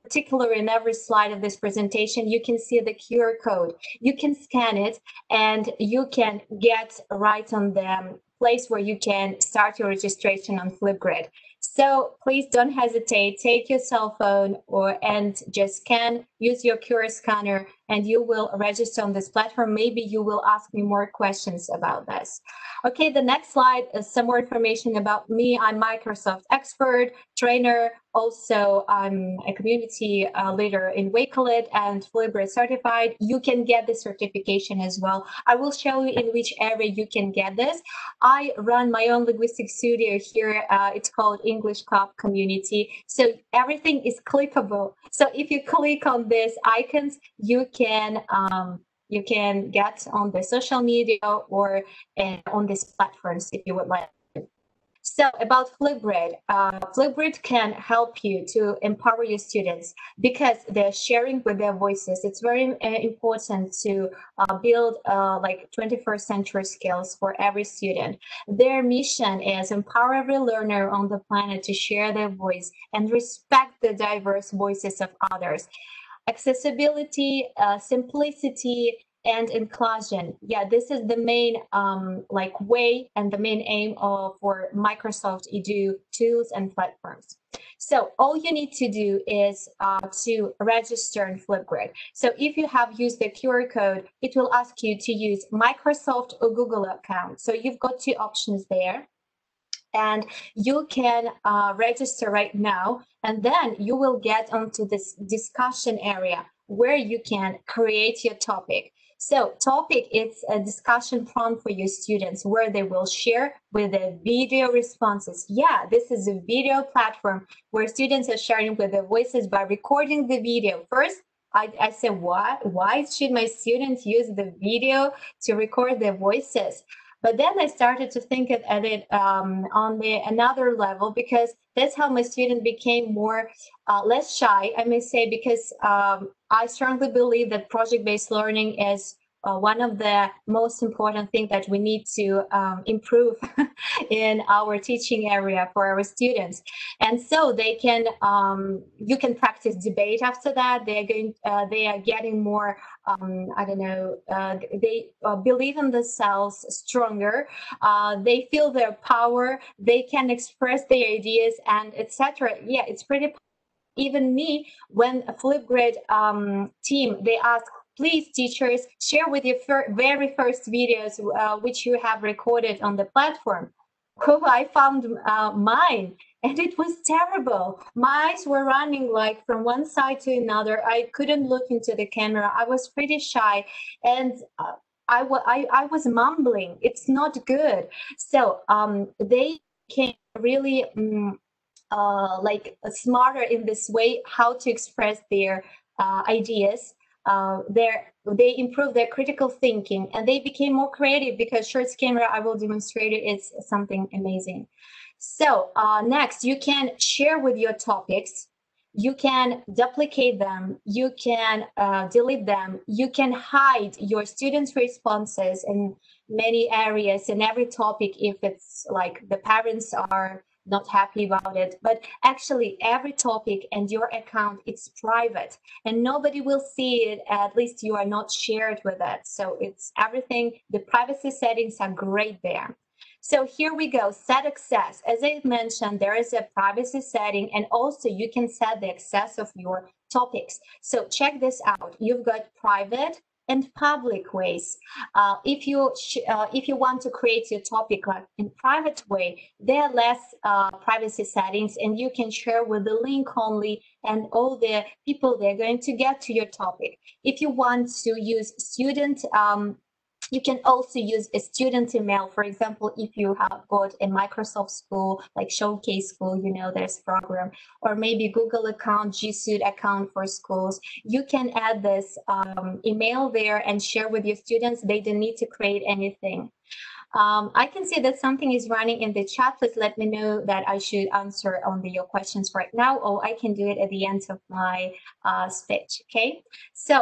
particular in every slide of this presentation, you can see the QR code. You can scan it and you can get right on the place where you can start your registration on Flipgrid. So please don't hesitate, take your cell phone and just scan, use your QR scanner, and you will register on this platform. Maybe you will ask me more questions about this. Okay, the next slide is some more information about me. I'm Microsoft expert, trainer. Also, I'm a community leader in Wakelet and Flipgrid certified. You can get the certification as well. I will show you in which area you can get this. I run my own linguistic studio here. It's called English Club Community. So everything is clickable. So if you click on these icons, you can get on the social media or on these platforms if you would like. So about Flipgrid, Flipgrid can help you to empower your students because they're sharing with their voices. It's very important to build like 21st century skills for every student. Their mission is empower every learner on the planet to share their voice and respect the diverse voices of others. Accessibility, simplicity, and inclusion. Yeah, this is the main like way and the main aim for Microsoft Edu tools and platforms. So all you need to do is to register in Flipgrid. So if you have used the QR code, it will ask you to use Microsoft or Google account. So you've got two options there. And you can register right now, and then you will get onto this discussion area where you can create your topic. So topic is a discussion prompt for your students where they will share with the video responses. Yeah, this is a video platform where students are sharing with their voices by recording the video. First, I said, why should my students use the video to record their voices? But then I started to think at it on another level, because that's how my student became less shy, I may say, because I strongly believe that project-based learning is one of the most important things that we need to improve in our teaching area for our students. And so they can, you can practice debate after that. They are getting more, I don't know, they believe in themselves stronger. They feel their power. They can express their ideas and etc. Yeah, it's pretty. Even me, when a Flipgrid team, they ask, please, teachers, share with your very first videos which you have recorded on the platform. Oh, I found mine, and it was terrible. My eyes were running like from one side to another. I couldn't look into the camera. I was pretty shy, and I was mumbling. It's not good. So they became really like smarter in this way, how to express their ideas. They improved their critical thinking, and they became more creative because Shorts camera, I will demonstrate it, is something amazing. So next, you can share with your topics. You can duplicate them, you can delete them, you can hide your students' responses in many areas in every topic if it's like the parents are not happy about it. But actually every topic and your account, it's private and nobody will see it, at least you are not shared with it. So it's everything, the privacy settings are great there. So here we go, set access. As I mentioned, there is a privacy setting, and also you can set the access of your topics. So check this out. You've got private and public ways. If you want to create your topic like in private way, there are less privacy settings, and you can share with the link only, and all the people they're going to get to your topic. If you want to use student you can also use a student email. For example, if you have got a Microsoft school, like Showcase School, you know, there's program, or maybe Google account, G Suite account for schools, you can add this email there and share with your students. They don't need to create anything. I can see that something is running in the chat. Please let me know that I should answer on your questions right now, or I can do it at the end of my speech, okay? So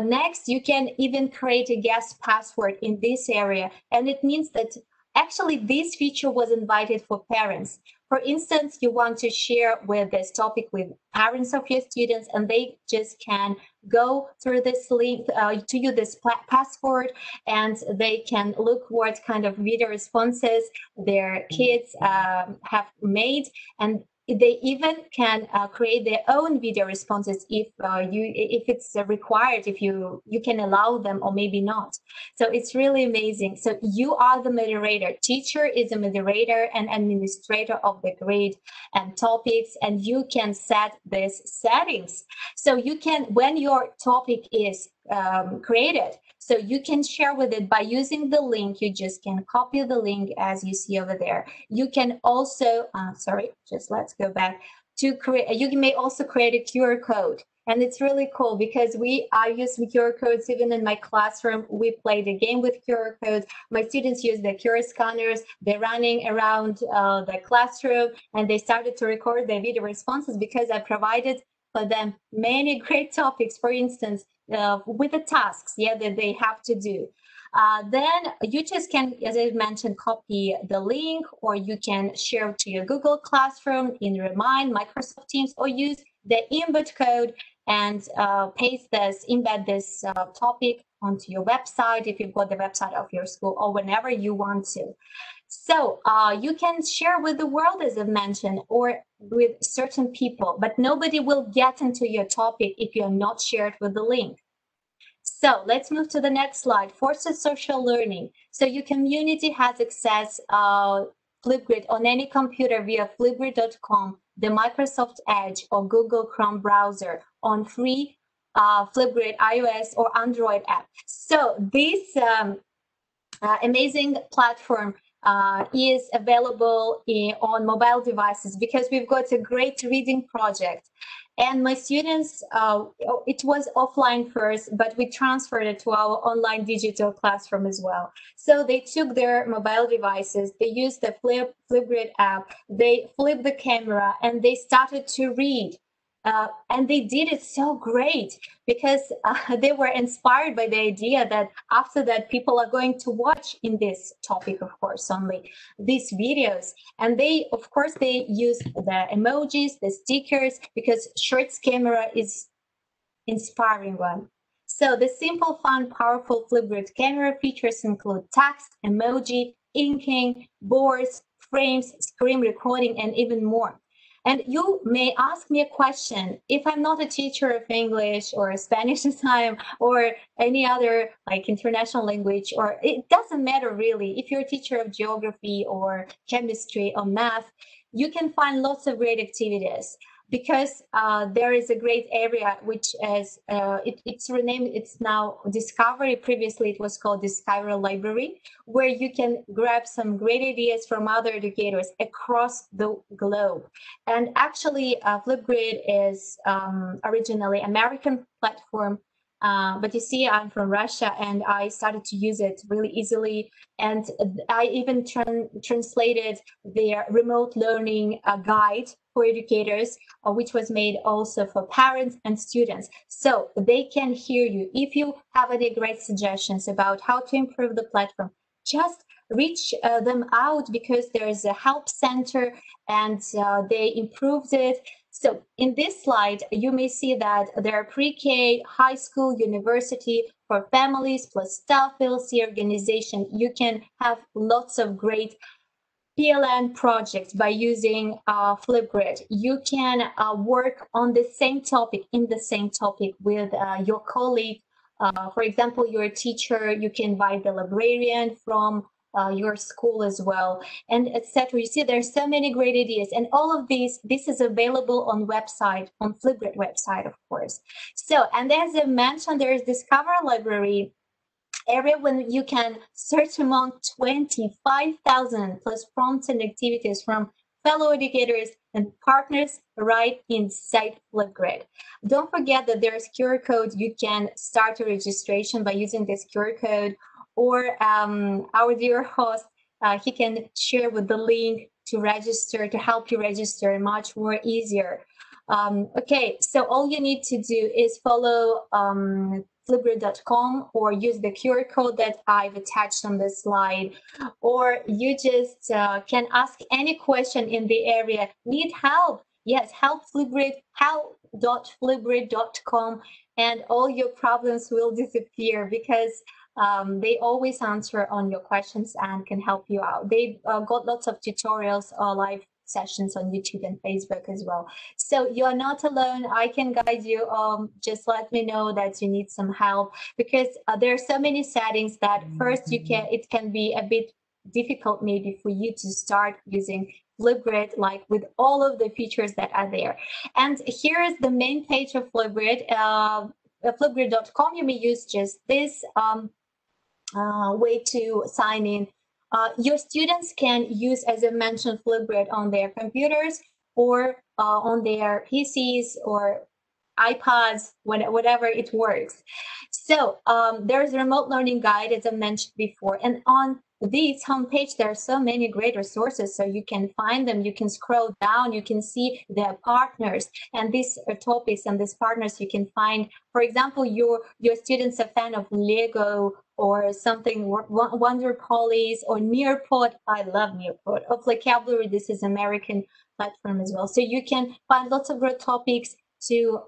next, you can even create a guest password in this area, and it means that actually this feature was invited for parents. For instance, you want to share with this topic with parents of your students, and they just can go through this link to use this password, and they can look what kind of video responses their kids have made, and they even can create their own video responses if it's required, if you can allow them or maybe not. So it's really amazing. So you are the moderator. Teacher is a moderator and administrator of the grade and topics, and you can set these settings. So you can, when your topic is created, so you can share with it by using the link. You just can copy the link as you see over there. You can also, let's go back to create. You may also create a QR code. And it's really cool because I use QR codes even in my classroom. We play the game with QR codes. My students use the QR scanners. They're running around the classroom, and they started to record their video responses because I provided for them many great topics, for instance, with the tasks that they have to do. Then you just can, as I mentioned, copy the link, or you can share it to your Google Classroom in Remind, Microsoft Teams, or use the embed code and embed this topic onto your website if you've got the website of your school, or whenever you want to. So you can share with the world, as I've mentioned, or with certain people, but nobody will get into your topic if you're not shared with the link. So let's move to the next slide. Forces social learning. So your community has access Flipgrid on any computer via flipgrid.com, the Microsoft Edge or Google Chrome browser on free Flipgrid iOS or Android app. So this amazing platform is available on mobile devices because we've got a great reading project. And my students, it was offline first, but we transferred it to our online digital classroom as well. So they took their mobile devices, they used the Flipgrid app, they flipped the camera, and they started to read. And they did it so great because they were inspired by the idea that after that people are going to watch in this topic, of course, only these videos. And they, of course, they use the emojis, the stickers, because Shorts camera is inspiring one. So the simple, fun, powerful Flipgrid camera features include text, emoji, inking, boards, frames, screen recording, and even more. And you may ask me a question. If I'm not a teacher of English or Spanish time or any other like international language, or it doesn't matter really, if you're a teacher of geography or chemistry or math, you can find lots of great activities because there is a great area which is, it's renamed, it's now Discovery. Previously it was called Discovery Library, where you can grab some great ideas from other educators across the globe. And actually Flipgrid is originally American platform, but you see, I'm from Russia and I started to use it really easily. And I even translated their remote learning guide for educators, which was made also for parents and students. So they can hear you. If you have any great suggestions about how to improve the platform, just reach them out because there is a help center and they improved it. So in this slide, you may see that there are pre-K, high school, university for families plus staff LC organization. You can have lots of great PLN projects by using Flipgrid. You can work on the same topic, in the same topic with your colleague For example, your teacher, you can invite the librarian from your school as well, and etc. You see, there's so many great ideas, and all of this is available on Flipgrid website, of course. So, and as I mentioned, there is Discover Library area when you can search among 25,000 plus prompts and activities from fellow educators and partners right inside Flipgrid. Don't forget that there's QR code. You can start a registration by using this QR code, or our dear host, he can share with the link to register, to help you register much more easier. Okay, so all you need to do is follow Flipgrid.com, or use the QR code that I've attached on the slide, or you just can ask any question in the area. Need help? Yes, help Flipgrid, help.flipgrid.com, and all your problems will disappear, because they always answer on your questions and can help you out. They've got lots of tutorials or live sessions on YouTube and Facebook as well. So you're not alone. I can guide you. Just let me know that you need some help, because there are so many settings that first it can be a bit difficult maybe for you to start using Flipgrid, like with all of the features that are there. And here is the main page of Flipgrid. Flipgrid.com, you may use just this way to sign in. Your students can use, as I mentioned, Flipgrid on their computers, or on their PCs or iPads, whatever it works. So there's a remote learning guide, as I mentioned before, and on this homepage there are so many great resources, so you can find them. You can scroll down, you can see their partners, and these topics and these partners you can find. For example, your students are a fan of Lego or something, Wonder Police or Nearpod. I love Nearpod. Or Vocabulary, this is American platform as well. So you can find lots of great topics to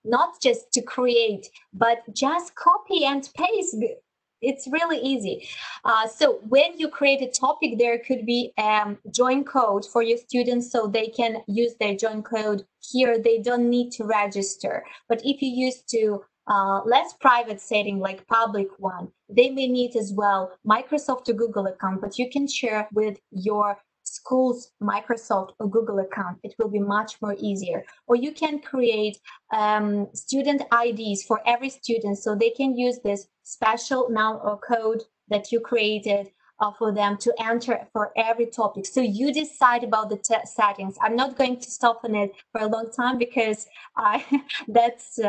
not just to create, but just copy and paste. It's really easy. So when you create a topic, there could be join code for your students, so they can use their join code here. They don't need to register. But if you use to less private setting, like public one, they may need as well Microsoft or Google account, but you can share with your school's Microsoft or Google account. It will be much more easier. Or you can create student IDs for every student, so they can use this special noun or code that you created for them to enter for every topic. So you decide about the settings. I'm not going to stop on it for a long time, because that's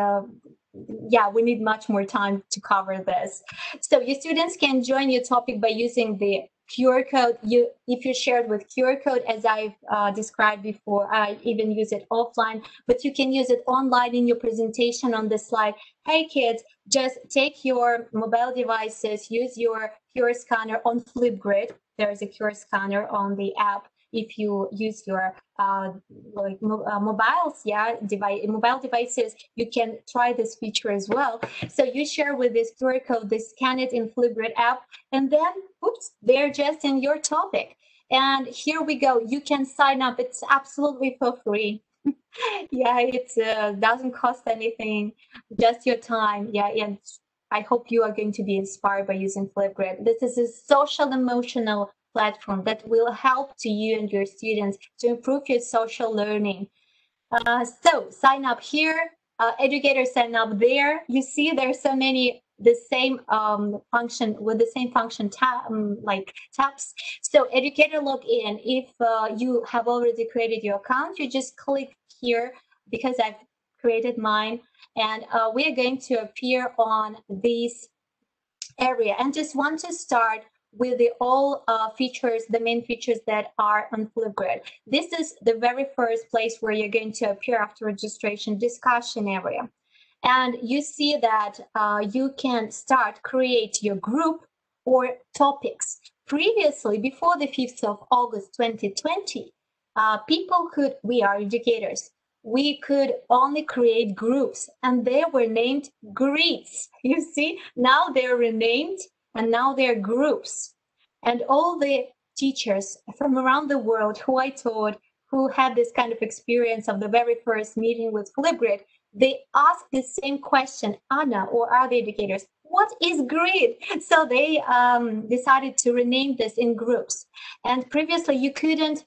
yeah, we need much more time to cover this. So your students can join your topic by using the QR code. If you shared with QR code, as I've described before, I even use it offline, but you can use it online in your presentation on the slide. Hey kids, just take your mobile devices, use your QR scanner on Flipgrid. There is a QR scanner on the app. If you use your mobiles, mobile devices, you can try this feature as well. So you share with this QR code, they scan it in Flipgrid app, and then, oops, they're just in your topic. And here we go. You can sign up. It's absolutely for free. Yeah, it doesn't cost anything, just your time. Yeah, and I hope you are going to be inspired by using Flipgrid. This is a social emotional platform that will help to you and your students to improve your social learning. So sign up here, educators sign up there. You see there's so many the same function with the same function tabs. So educator login. If you have already created your account, you just click here, because I've created mine, and we are going to appear on this area, and just want to start with the all features, the main features that are on Flipgrid. This is the very first place where you're going to appear after registration, discussion area. And you see that you can create your group or topics. Previously, before the 5th of August 2020, we are educators, we could only create groups, and they were named grids. You see, now they're renamed, and now they're groups. And all the teachers from around the world who I taught, who had this kind of experience of the very first meeting with Flipgrid, they ask the same question, Anna or other educators, what is grid? So they decided to rename this in groups. And previously you couldn't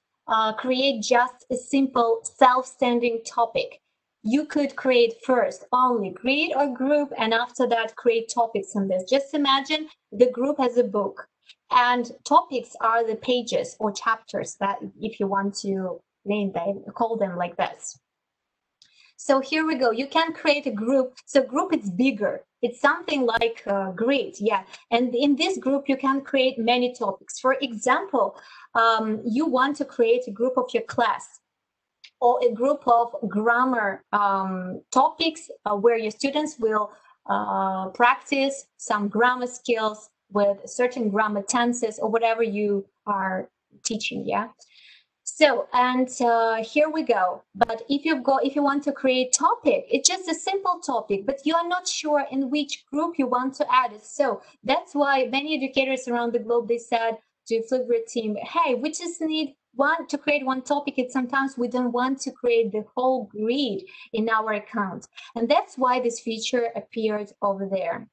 create just a simple self-standing topic. You could create first only grid or group, and after that create topics in this. Just imagine the group as a book, and topics are the pages or chapters that, if you want to name them, call them like this. So here we go. You can create a group. So group is bigger. It's something like grid, yeah. And in this group, you can create many topics. For example, you want to create a group of your class, or a group of grammar topics where your students will practice some grammar skills with certain grammar tenses or whatever you are teaching, yeah. So, and here we go. But if you want to create topic, it's just a simple topic, but you are not sure in which group you want to add it. So that's why many educators around the globe, they said to Flipgrid team, hey, we just need to create one topic. And sometimes we don't want to create the whole grid in our account. And that's why this feature appeared over there.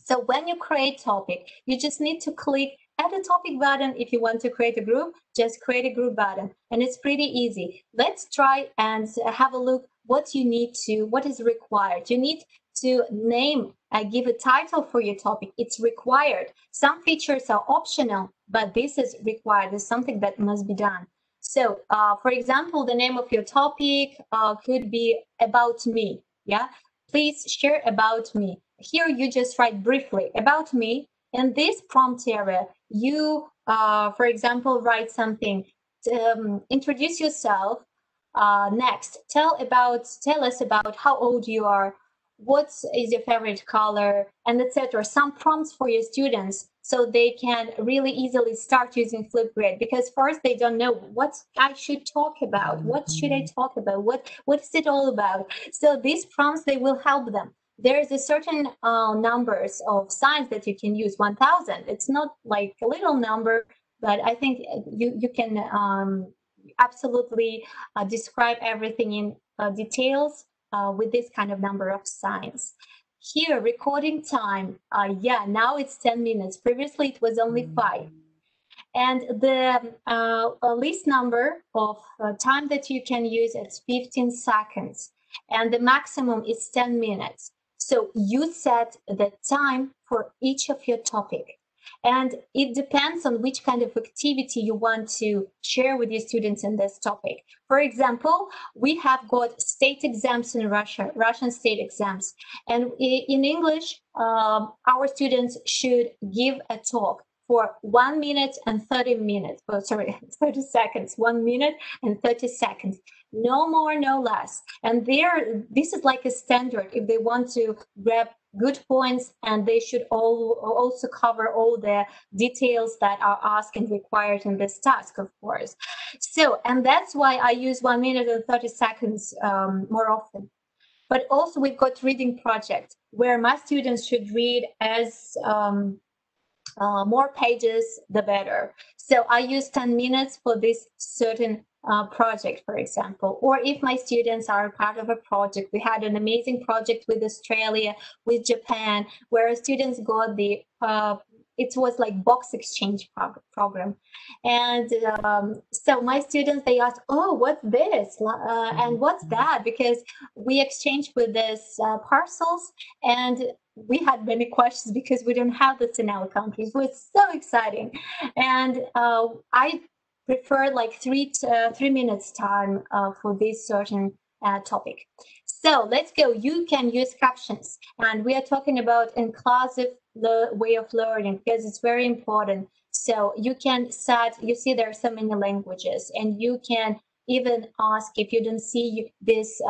So when you create topic, you just need to click add a topic button. If you want to create a group, just create a group button, and it's pretty easy. Let's try and have a look what is required. You need to name, give a title for your topic. It's required. Some features are optional, but this is required. It's something that must be done. So, for example, the name of your topic could be about me. Yeah, please share about me. Here you just write briefly about me. In this prompt area, you, for example, write something, introduce yourself. Next, tell us about how old you are, what is your favorite color, and etc. Some prompts for your students so they can really easily start using Flipgrid, because first they don't know what I should talk about, what should I talk about, what is it all about. So these prompts, they will help them. There's a certain numbers of signs that you can use, 1000. It's not like a little number, but I think you can absolutely describe everything in details with this kind of number of signs. Here, recording time, yeah, now it's 10 minutes. Previously, it was only 5. And the least number of time that you can use is 15 seconds. And the maximum is 10 minutes. So you set the time for each of your topic. And it depends on which kind of activity you want to share with your students in this topic. For example, we have got state exams in Russia, Russian state exams. And in English, our students should give a talk for 1 minute and 30 minutes. Oh, sorry, 30 seconds, 1 minute and 30 seconds. No more, no less. And this is like a standard if they want to grab good points, and they should also cover all the details that are asked and required in this task, of course. So, and that's why I use 1 minute and 30 seconds more often. But also we've got reading project where my students should read as more pages, the better. So I use 10 minutes for this certain project, for example. Or if my students are part of a project, we had an amazing project with Australia, with Japan, where students got the it was like box exchange program. And so my students, they asked, oh, what's this? And what's that? Because we exchanged with this parcels, and we had many questions because we don't have this in our countries. So it's so exciting. And I prefer like 3 minutes time for this certain topic. So let's go. You can use captions, and we are talking about inclusive way of learning because it's very important. So you can set, you see there are so many languages, and you can even ask if you don't see this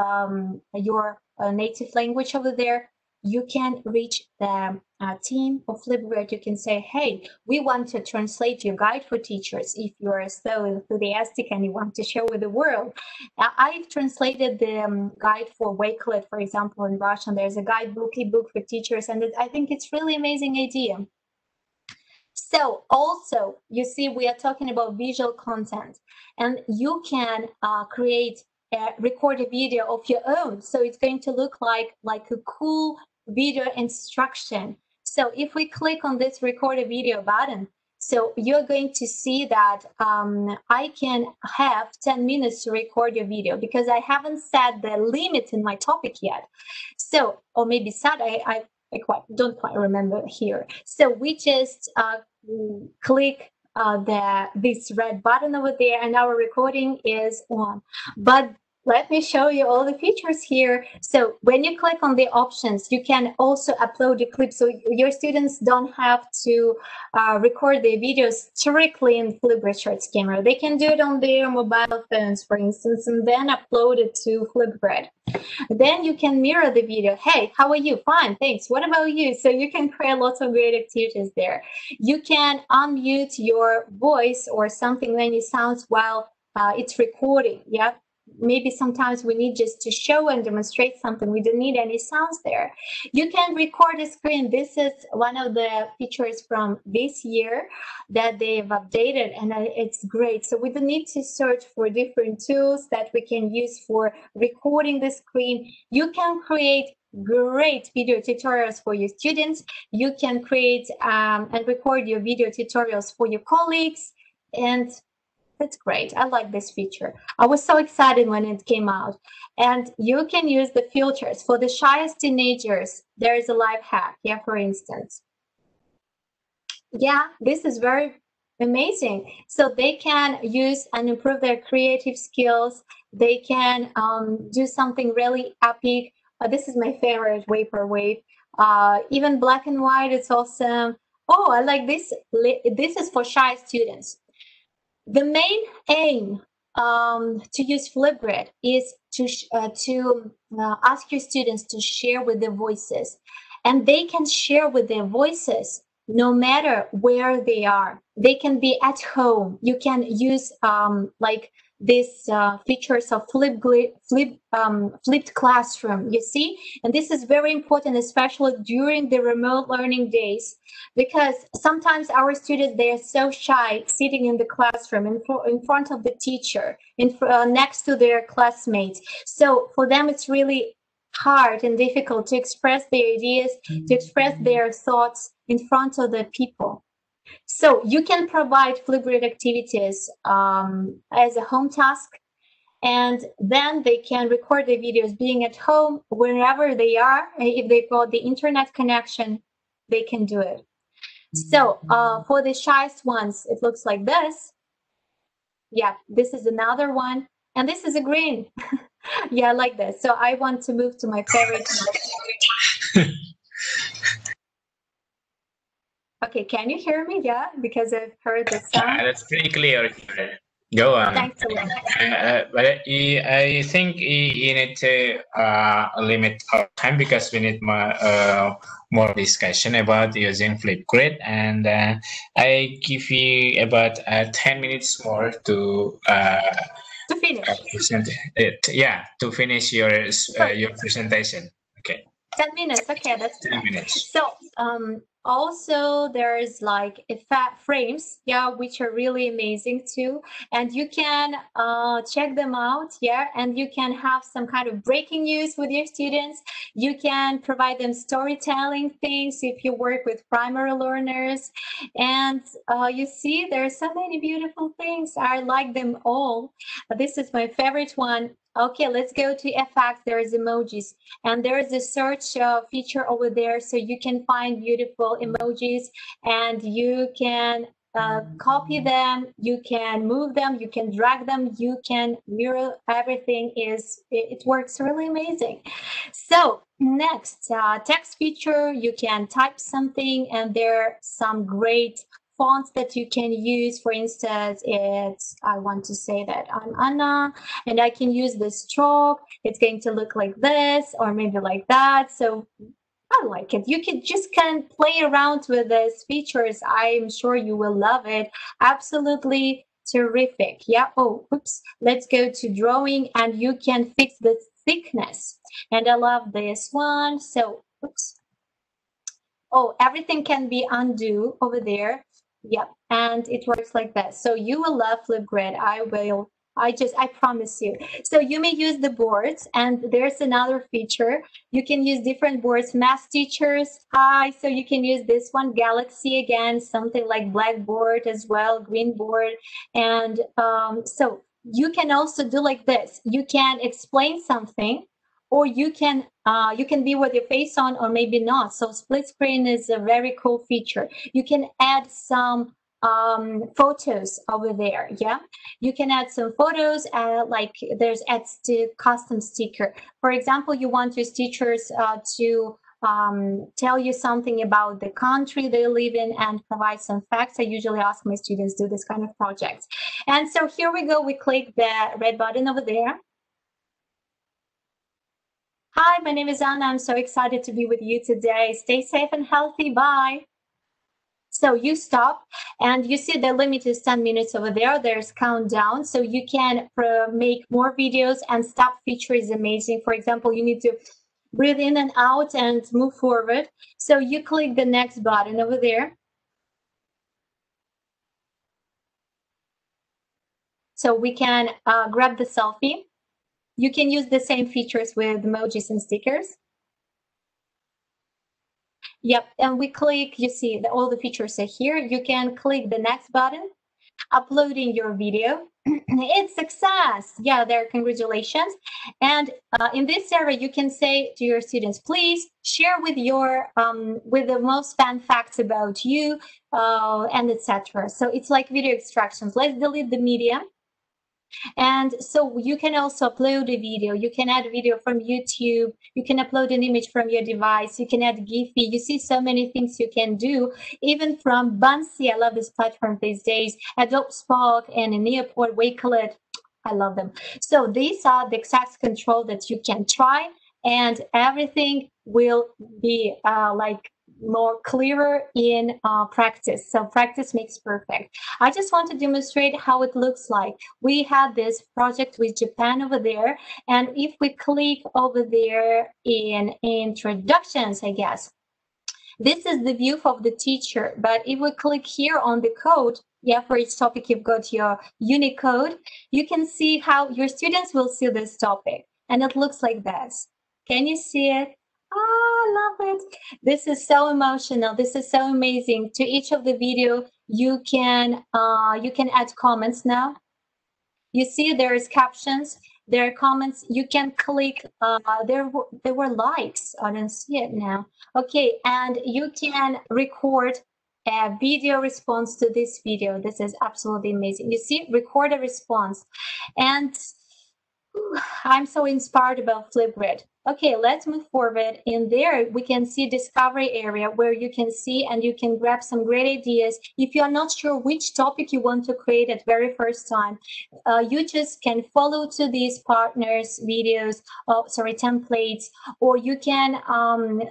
your native language over there. You can reach the team of Flipgrid. You can say, hey, we want to translate your guide for teachers if you are so enthusiastic and you want to share with the world. I've translated the guide for Wakelet, for example, in Russian. There's a guidebook, ebook for teachers, and I think it's really amazing idea. So also, you see, we are talking about visual content, and you can create record a video of your own. So it's going to look like a cool video instruction. So if we click on this record a video button, so you're going to see that I can have 10 minutes to record your video because I haven't set the limit in my topic yet. So, or maybe set, I don't quite remember here. So we just click this red button over there and our recording is on. But let me show you all the features here. So when you click on the options, you can also upload a clip. So your students don't have to record their videos strictly in Flipgrid Shorts camera. They can do it on their mobile phones, for instance, and then upload it to Flipgrid. Then you can mirror the video. Hey, how are you? Fine, thanks. What about you? So you can create lots of great activities there. You can unmute your voice or something when it sounds while it's recording. Yeah. Maybe sometimes we need just to show and demonstrate something. We don't need any sounds there. You can record a screen. This is one of the features from this year that they've updated, and it's great. So we don't need to search for different tools that we can use for recording the screen. You can create great video tutorials for your students. You can create and record your video tutorials for your colleagues, and that's great. I like this feature. I was so excited when it came out. And you can use the filters. For the shyest teenagers, there is a life hack. Yeah, for instance. Yeah, this is very amazing. So they can use and improve their creative skills. They can do something really epic. This is my favorite, vaporwave. Even black and white, it's awesome. Oh, I like this. This is for shy students. The main aim to use Flipgrid is to ask your students to share with their voices, and they can share with their voices no matter where they are. They can be at home. You can use like these features of flipped classroom, you see? And this is very important, especially during the remote learning days, because sometimes our students, they are so shy sitting in the classroom in front of the teacher, next to their classmates. So for them, it's really hard and difficult to express their ideas, to express their thoughts in front of the people. So you can provide Flipgrid activities as a home task, and then they can record the videos being at home, wherever they are. If they've got the internet connection, they can do it. So for the shyest ones, it looks like this. Yeah, this is another one. And this is a green. Yeah, I like this. So I want to move to my favorite. Okay, can you hear me? Yeah, because I've heard the sound. That's pretty clear. Go on. Thanks a lot. But I think you need to limit our time because we need more discussion about using Flipgrid, and I give you about 10 minutes more to finish. Present it. Yeah, to finish your presentation. Okay. 10 minutes. Okay, that's 10 minutes. So also there's like effect frames, yeah, which are really amazing too, and you can check them out. Yeah, and you can have some kind of breaking news with your students. You can provide them storytelling things if you work with primary learners, and you see there are so many beautiful things. I like them all. This is my favorite one. Okay, let's go to effects. There's emojis, and there's a search feature over there, so you can find beautiful emojis, and you can copy them, you can move them, you can drag them, you can mirror. Everything it works really amazing. So next, text feature, you can type something, and there are some great fonts that you can use. For instance, I want to say that I'm Anna, and I can use the stroke. It's going to look like this, or maybe like that. So I like it. You can play around with these features. I'm sure you will love it. Absolutely terrific. Yeah. Oh, oops. Let's go to drawing, and you can fix the thickness. And I love this one. So, oops. Oh, everything can be undo over there. Yep, and it works like that. So you will love Flipgrid. I will I promise you. So you may use the boards, and there's another feature. You can use different boards. Math teachers, hi. So you can use this one, Galaxy again, something like Blackboard as well, green board. And so you can also do like this. You can explain something, or you can be with your face on, or maybe not. So split screen is a very cool feature. You can add some photos over there. Yeah, you can add some photos, like there's add custom sticker. For example, you want your teachers to tell you something about the country they live in and provide some facts. I usually ask my students do this kind of projects. And so here we go. We click the red button over there. Hi, my name is Anna. I'm so excited to be with you today. Stay safe and healthy. Bye. So you stop, and you see the limit is 10 minutes over there. There's countdown, so you can make more videos, and stop feature is amazing. For example, you need to breathe in and out and move forward. So you click the next button over there. So we can grab the selfie. You can use the same features with emojis and stickers. Yep, and we click, you see all the features are here. You can click the next button, uploading your video. It's success. Yeah, there, congratulations. And in this area, you can say to your students, please share with your with the most fun facts about you, and etc. So it's like video extractions. Let's delete the media. And so you can also upload a video. You can add a video from YouTube. You can upload an image from your device. You can add Giphy. You see so many things you can do, even from Bunsy. I love this platform these days. Adobe Spark and Neoport, Wakelet. I love them. So these are the access control that you can try, and everything will be like more clearer in practice. So practice makes perfect. I just want to demonstrate how it looks like. We had this project with Japan over there, and if we click over there in introductions, I guess, this is the view of the teacher. But if we click here on the code, yeah, for each topic you've got your Unicode, you can see how your students will see this topic, and it looks like this. Can you see it? Oh, I love it. This is so emotional. This is so amazing. To each of the video, you can add comments now. You see there is captions, there are comments. You can click, there were likes. I don't see it now. Okay, and you can record a video response to this video. This is absolutely amazing. You see, record a response. And I'm so inspired about Flipgrid. Okay, let's move forward. In there, we can see discovery area where you can see and you can grab some great ideas. If you are not sure which topic you want to create at very first time, you just can follow to these partners videos, templates, or you can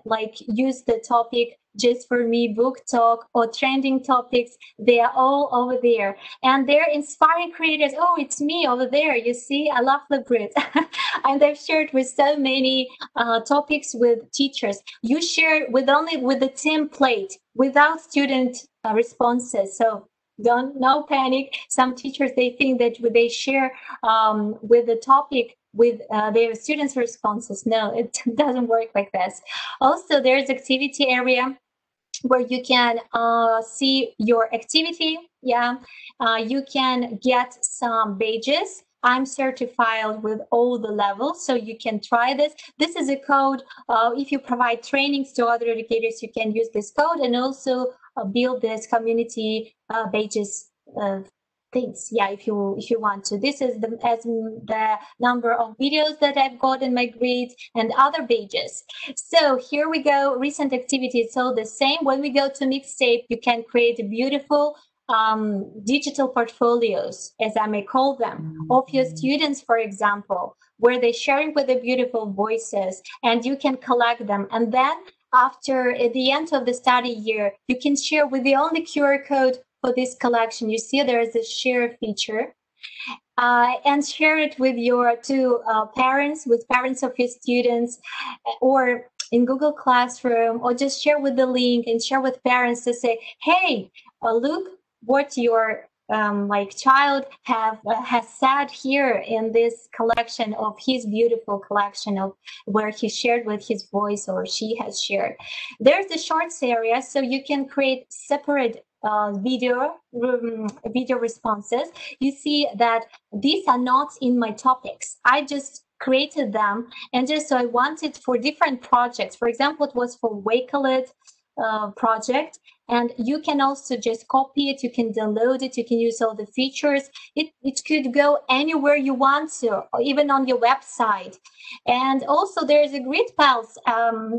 like use the topic just for me, book talk, or trending topics. They are all over there, and they're inspiring creators. Oh, it's me over there. You see, I love Flipgrid. And I've shared with so many topics with teachers. You share with the template without student responses. So no panic. Some teachers, they think that they share with the topic with their students' responses. No, it doesn't work like this. Also, there's activity area where you can see your activity. Yeah, you can get some badges. I'm certified with all the levels, so you can try this. This is a code. If you provide trainings to other educators, you can use this code and also build this community badges things. Yeah, if you want to. This is the number of videos that I've got in my grid and other pages. So here we go. Recent activities. So the same. When we go to Mixtape, you can create a beautiful digital portfolios, as I may call them, of your students, for example, where they're sharing with the beautiful voices, and you can collect them. And then after, at the end of the study year, you can share with the only QR code for this collection. You see there is a share feature, and share it with your parents, with parents of your students, or in Google Classroom, or just share with the link and share with parents to say, hey, look what your like child has said here in this collection of his beautiful collection of where he shared with his voice or she has shared. There's the shorts area, so you can create separate video responses. You see that these are not in my topics. I just created them, and just so I wanted for different projects. For example, it was for Wakelet project, and you can also just copy it, you can download it, you can use all the features. It could go anywhere you want to, or even on your website. And also there's a grid pals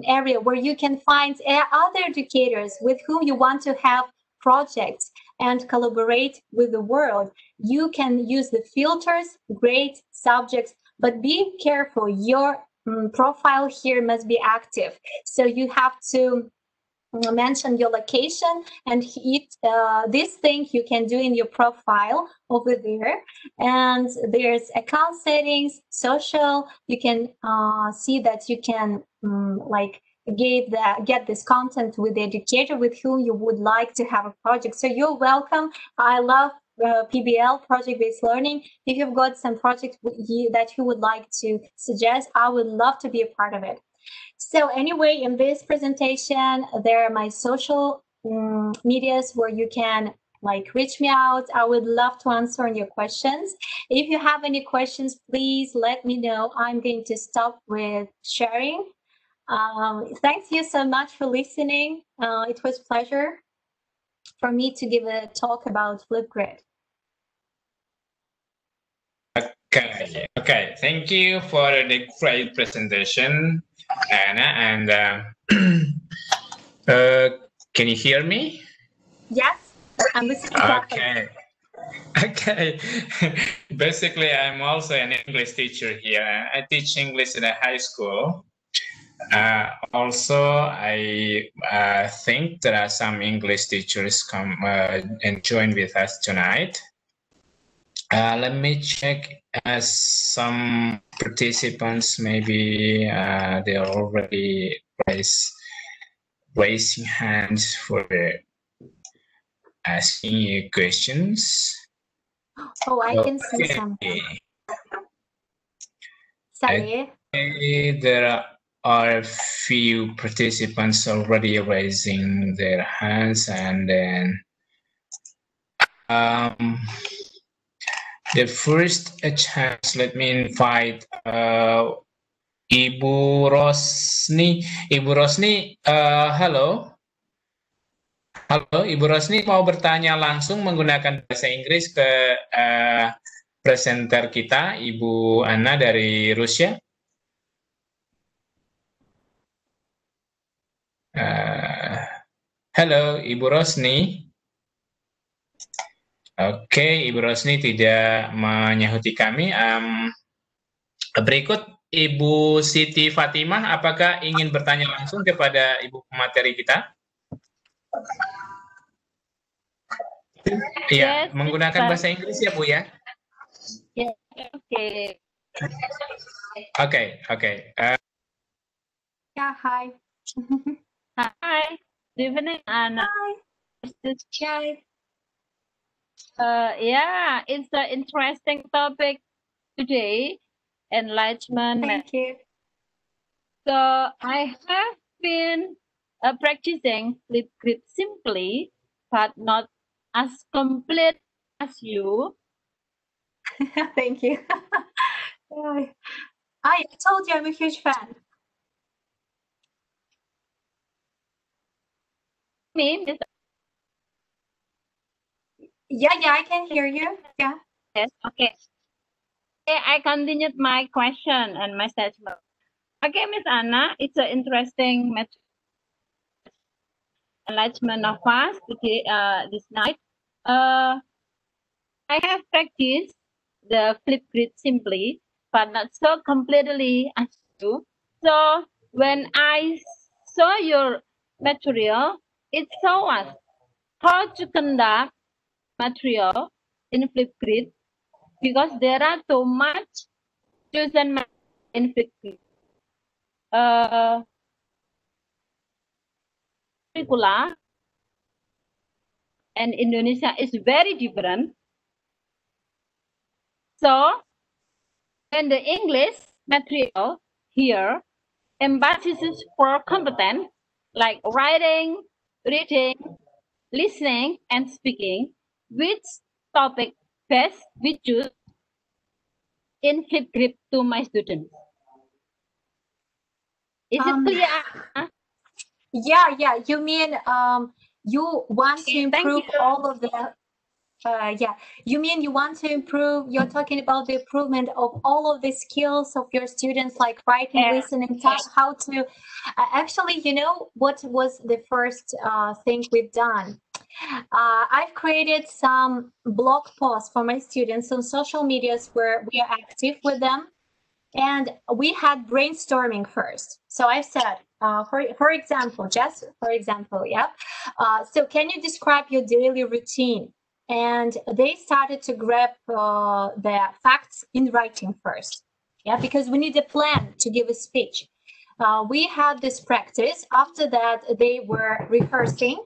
area where you can find other educators with whom you want to have projects and collaborate with the world. You can use the filters, grade subjects, but be careful, your profile here must be active. So you have to mention your location, and this thing you can do in your profile over there. And there's account settings, social. You can see that you can like get this content with the educator with whom you would like to have a project. So you're welcome. I love PBL, project-based learning. If you've got some project that you would like to suggest, I would love to be a part of it. So anyway, in this presentation, there are my social medias where you can like reach me out. I would love to answer your questions. If you have any questions, please let me know. I'm going to stop with sharing. Thank you so much for listening. It was a pleasure for me to give a talk about Flipgrid. Okay. Thank you for the great presentation, Anna. And can you hear me? Yes, I'm listening. Okay. Basically, I'm also an English teacher here. I teach English in a high school. Also, I think there are some English teachers come and join with us tonight. Let me check some participants. Maybe they are already raising hands for asking you questions. Oh, I can see some. Okay, there are a few participants already raising their hands, and then the first chance, let me invite Ibu Rosni. Ibu Rosni, halo. Halo, Ibu Rosni, mau bertanya langsung menggunakan bahasa Inggris ke presenter kita, Ibu Anna dari Rusia. Halo, Ibu Rosni. Oke, Ibu Rosni tidak menyahuti kami. Berikut Ibu Siti Fatimah, apakah ingin bertanya langsung kepada Ibu pemateri kita? Iya, menggunakan bahasa Inggris ya, Bu ya? Oke. Oke. Yeah, hi. Hi. Good evening, Anna. Hi. Yeah, it's an interesting topic today, enlightenment. Thank you. So I have been practicing Flipgrid simply, but not as complete as you. Thank you. I told you I'm a huge fan. Yeah, I can hear you. Yeah. Yes, okay. I continued my question and my statement. Okay, Miss Anna, it's an interesting enlightenment of us today, this night. I have practiced the Flipgrid simply, but not so completely as you. So when I saw your material, it showed us how to conduct material in Flipgrid because there are so much chosen in Flipgrid. Curricula and Indonesia is very different. So when the English material here emphasizes for competence like writing, reading, listening, and speaking, which topic best we choose in flip grip to my students? Is it clear? Yeah. You mean you want to Thank improve you. all of the yeah, you mean you want to improve, you're talking about the improvement of all of the skills of your students, like writing, Yeah. listening, how to, actually, you know, what was the first thing we've done? I've created some blog posts for my students on social medias where we are active with them. And we had brainstorming first. So I said, for example, just for example, yeah. So can you describe your daily routine? And they started to grab the facts in writing first, yeah, because we need a plan to give a speech. We had this practice. After that, they were rehearsing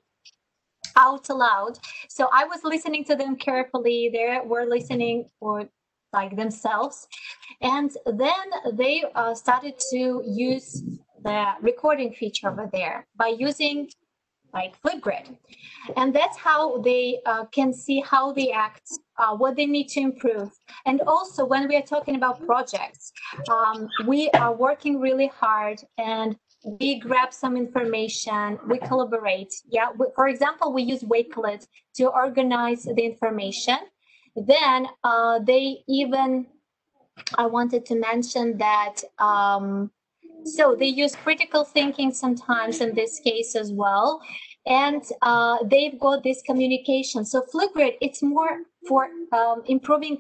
out loud. So I was listening to them carefully. They were listening for like themselves. And then they started to use the recording feature over there by using like Flipgrid. And that's how they can see how they act, what they need to improve. And also when we are talking about projects, we are working really hard and we grab some information, we collaborate. Yeah, for example, we use Wakelet to organize the information. Then they even, I wanted to mention that so they use critical thinking sometimes in this case as well. And they've got this communication. So Flipgrid, it's more for improving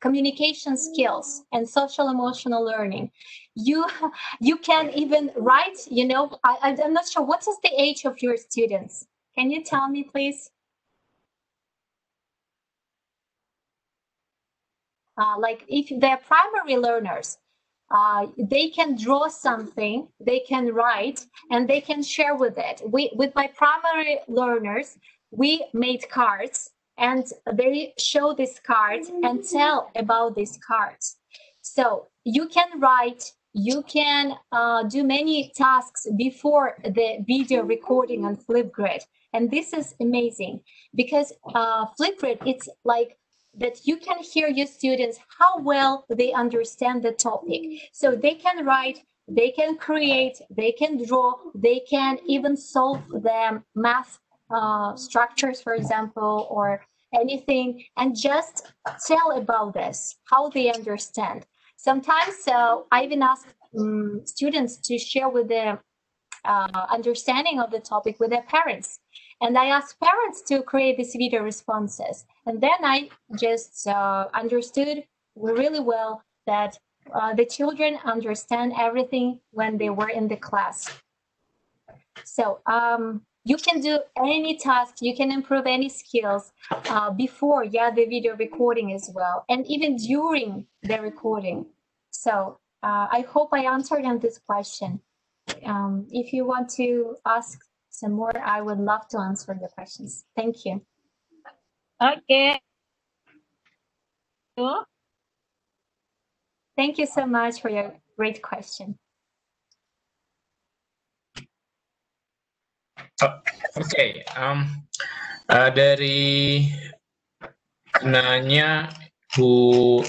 communication skills and social emotional learning. You can even write, you know, I'm not sure, what is the age of your students? Can you tell me, please? Like if they're primary learners, they can draw something, they can write, and they can share with it. With my primary learners, we made cards, and they show these cards and tell about these cards. So you can write, you can do many tasks before the video recording on Flipgrid. And this is amazing because Flipgrid, it's like that you can hear your students how well they understand the topic. So they can write, they can create, they can draw, they can even solve the math structures, for example, or anything, and just tell about this, how they understand. Sometimes I even ask students to share with them understanding of the topic with their parents. And I asked parents to create these video responses. And then I just understood really well that the children understand everything when they were in the class. So you can do any task, you can improve any skills before, yeah, the video recording as well, and even during the recording. So I hope I answered on this question. If you want to ask some more, I would love to answer the questions. Thank you. Okay. Thank you so much for your great question. Oke, dari penanya Bu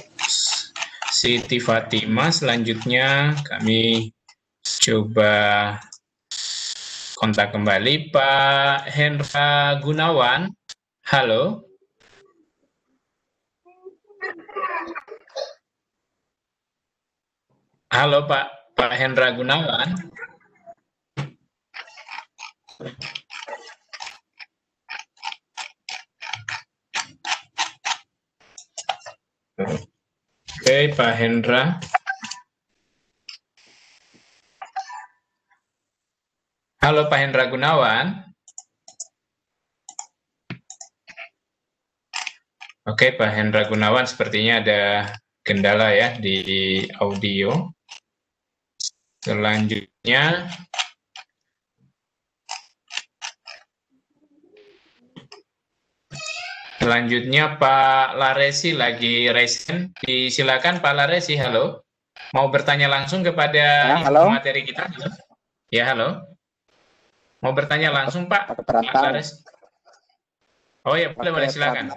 Siti Fatima, selanjutnya kami coba kontak kembali Pak Hendra Gunawan. Halo. Halo Pak Hendra Gunawan. Oke, Pak Hendra. Halo Pak Hendra Gunawan. Oke, Pak Hendra Gunawan sepertinya ada kendala ya di audio. Selanjutnya Selanjutnya Pak Laresi lagi resen. Silakan Pak Laresi, halo. Mau bertanya langsung kepada halo. materi kita? Ya, halo. Mau bertanya langsung Pak Laresi? Oh ya, boleh silakan.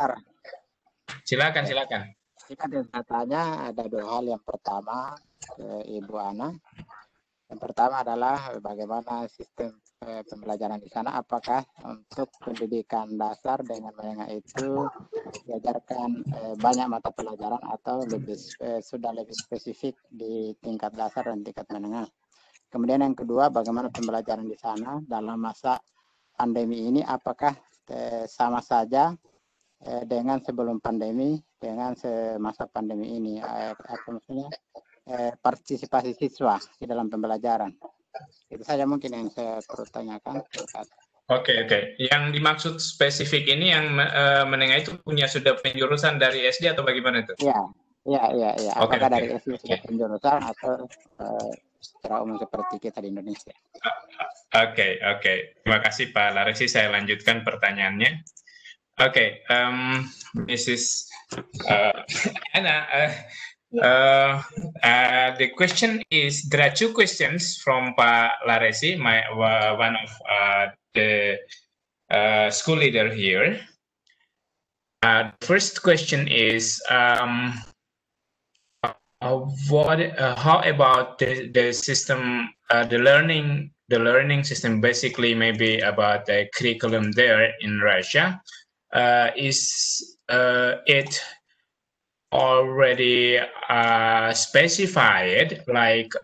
Silakan. Jika tanya ada dua hal. Yang pertama Ibu Ana. Yang pertama adalah bagaimana sistem pembelajaran di sana, apakah untuk pendidikan dasar dengan menengah itu diajarkan banyak mata pelajaran atau sudah lebih spesifik di tingkat dasar dan tingkat menengah. Kemudian yang kedua, bagaimana pembelajaran di sana dalam masa pandemi ini, apakah sama saja dengan sebelum pandemi dengan semasa pandemi ini, apa maksudnya partisipasi siswa di dalam pembelajaran. Itu saja mungkin yang saya perlu tanyakan. Oke. Yang dimaksud spesifik ini yang menengah itu sudah penjurusan dari SD atau bagaimana itu? Iya. Apakah dari SD sudah penjurusan atau secara umum seperti kita di Indonesia? Oke. Terima kasih Pak Laresi. Saya lanjutkan pertanyaannya. Oke, Mrs. Anna. The question is, there are two questions from Pak Laresi, one of the school leader here. The first question is, how about the system, the learning system, basically maybe about the curriculum there in Russia? Is it already specified, like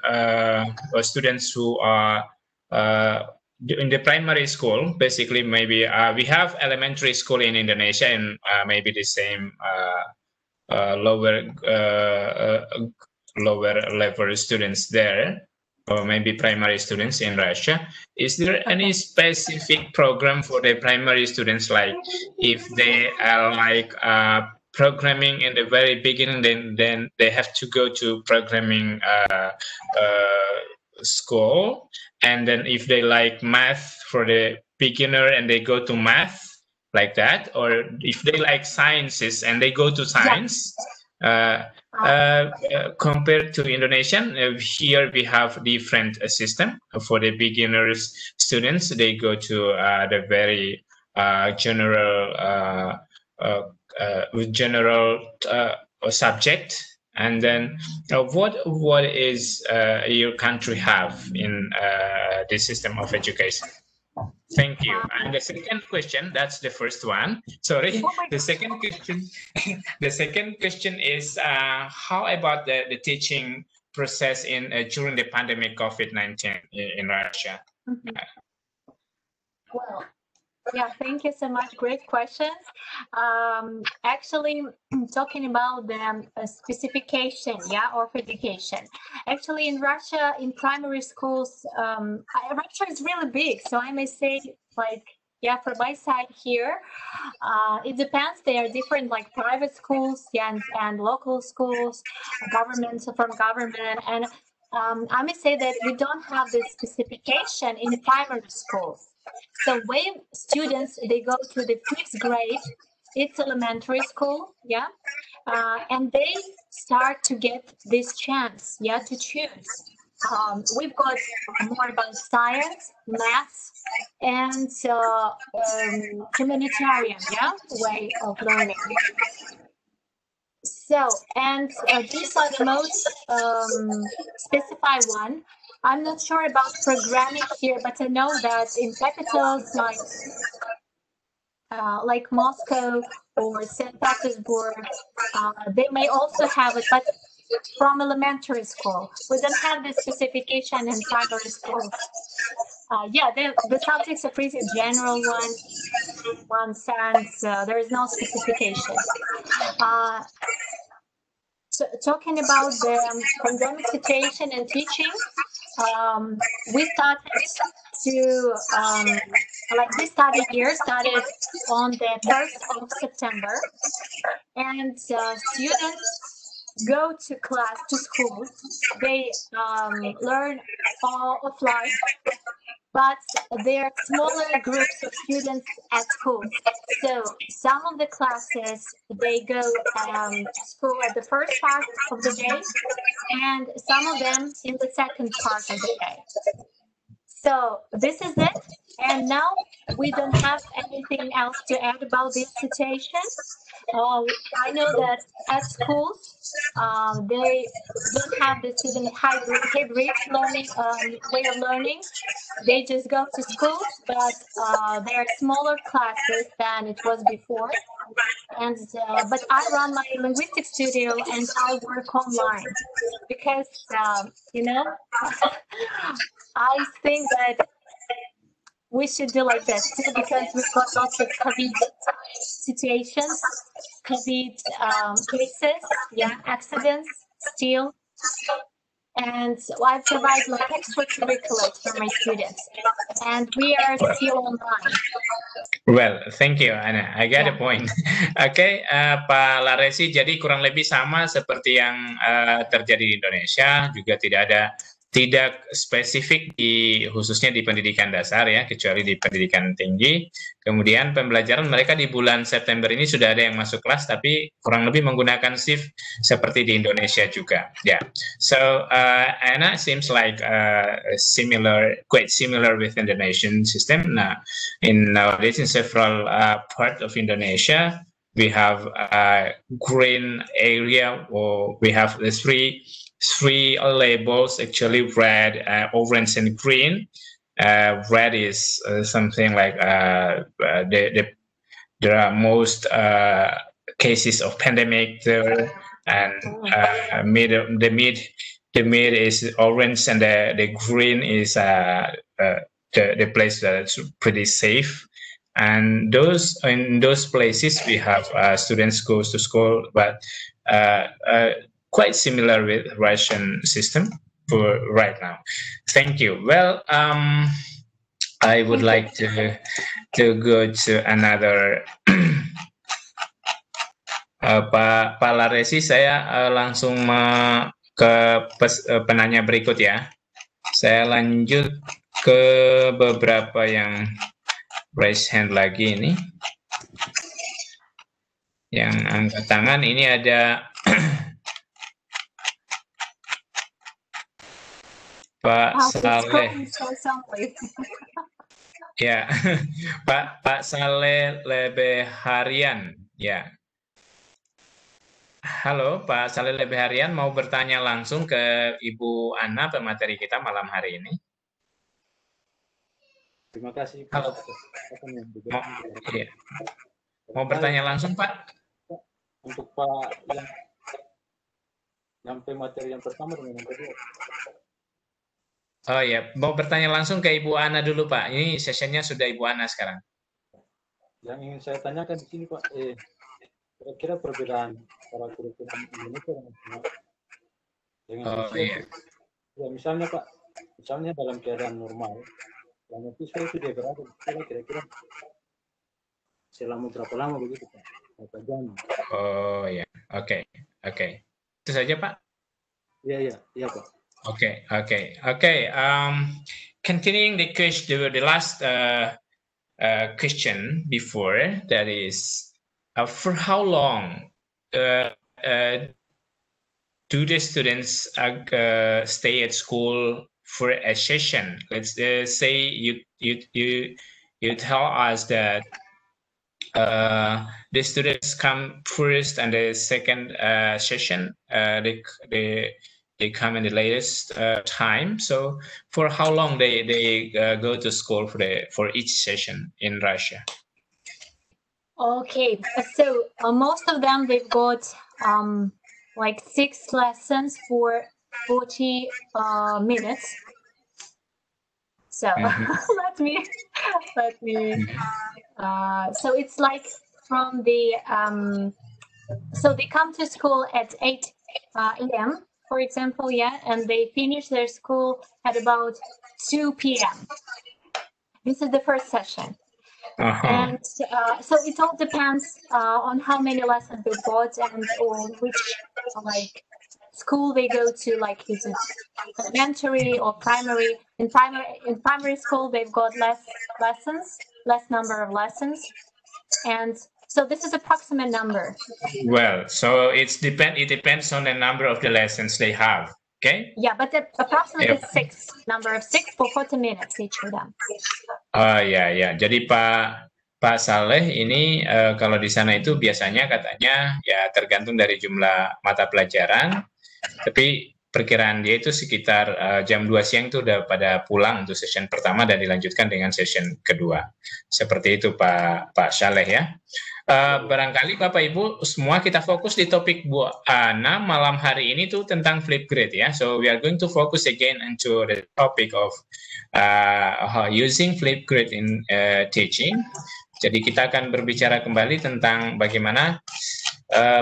students who are in the primary school? Basically, maybe we have elementary school in Indonesia, and maybe the same lower level students there, or maybe primary students in Russia. Is there any specific program for the primary students, like if they are like programming in the very beginning, then they have to go to programming school, and then if they like math for the beginner and they go to math like that, or if they like sciences and they go to science? Compared to Indonesian, here we have different system. For the beginners students, they go to the very general subject. And then what is your country have in the system of education? Thank you. And the second question, that's the first one. Sorry. The second question is, how about the teaching process during the pandemic COVID-19 in Russia? Well, yeah, thank you so much. Great questions. Actually, talking about the specification, of education. Actually, in Russia, in primary schools, Russia is really big. So I may say, from my side here, it depends. There are different private schools, and local schools, government, and I may say that we don't have this specification in primary schools. So when students, they go to the 5th grade, it's elementary school, and they start to get this chance, to choose. We've got more about science, maths, and humanitarian, way of learning. So, and these are the most specified one. I'm not sure about programming here, but I know that in capitals like Moscow or St. Petersburg, they may also have it, but from elementary school. We don't have the specification in primary school. The subjects are pretty general one sense. There is no specification. So talking about the pandemic situation and teaching, we started to this study year started on the 1st of September, and students go to school. They learn all offline, but there are smaller groups of students at school. So some of the classes, they go to school at the first part of the day, and some of them in the second part of the day. So this is it. And now we don't have anything else to add about this situation. I know that at schools, they don't have this even hybrid learning way of learning. They just go to schools, but they are smaller classes than it was before. And but I run my linguistic studio and I work online because you know I think that we should do like that too because we've got lots of COVID situations, COVID cases, yeah, accidents still. And so I provide like extracurriculars for my students, and we are still online. Well, thank you, Ana. I got a point. Oke, Pak Laresi, jadi kurang lebih sama seperti yang terjadi di Indonesia, juga tidak spesifik khususnya di pendidikan dasar ya, kecuali di pendidikan tinggi. Kemudian pembelajaran mereka di bulan September ini sudah ada yang masuk kelas, tapi kurang lebih menggunakan shift seperti di Indonesia juga. Yeah. So Anna seems like quite similar with Indonesian system. Now, nowadays in several parts of Indonesia, we have green area, or we have the three labels, actually red, orange, and green. Red is something like there are most cases of pandemic there, and the mid is orange, and the green is the place that's pretty safe. And in those places we have students goes to school, but quite similar with Russian system for right now. Thank you. Well, I would like to go to another. Pak Laresi, saya langsung ke penanya berikut ya. Saya lanjut ke beberapa yang raise hand lagi ini. Yang angkat tangan ini ada Pak Saleh. Ya, Pak Saleh Lebeharian. Ya. Halo, Pak Saleh Lebeharian, mau bertanya langsung ke Ibu Ana, pemateri kita malam hari ini. Terima kasih. Halo. Mau bertanya langsung, Pak? Untuk Pak yang pemateri yang pertama dengan yang kedua. Oh ya, mau bertanya langsung ke Ibu Ana dulu, Pak. Ini sessionnya sudah Ibu Ana sekarang. Yang ingin saya tanyakan di sini, Pak, kira-kira perbedaan para kurikulum Indonesia dengan Indonesia. Ya, misalnya, Pak, dalam keadaan normal, selama siswa itu dia berada di sekolah kira-kira selama berapa lama begitu, Pak? Berapa jam? Oh ya, oke. Itu saja, Pak. Iya, Pak. Okay. Continuing the last question before, that is, for how long do the students stay at school for a session? Let's say you tell us that the students come first and the second session they come in the latest time. So for how long they go to school for each session in Russia? Okay, so most of them, they've got like 6 lessons for 40 minutes. So let me so it's like from the so they come to school at 8 a.m. for example, yeah, and they finish their school at about 2 p.m. This is the first session. And so it all depends on how many lessons they've got and on which like school they go to, like is it elementary or primary? In primary school they've got less number of lessons, and so this is approximate number. Well, so it depends on the number of the lessons they have. Okay. Yeah, but approximately number of 6 for 40 minutes each of them. Ya. Jadi Pak Saleh ini kalau di sana itu biasanya katanya ya tergantung dari jumlah mata pelajaran, tapi perkiraan dia itu sekitar jam 2 siang itu udah pada pulang untuk session pertama dan dilanjutkan dengan session kedua. Seperti itu Pak Saleh ya. Barangkali Bapak Ibu semua kita fokus di topik Bu Ana malam hari ini tuh tentang Flipgrid ya. So we are going to focus again into the topic of using Flipgrid in teaching. Jadi kita akan berbicara kembali tentang bagaimana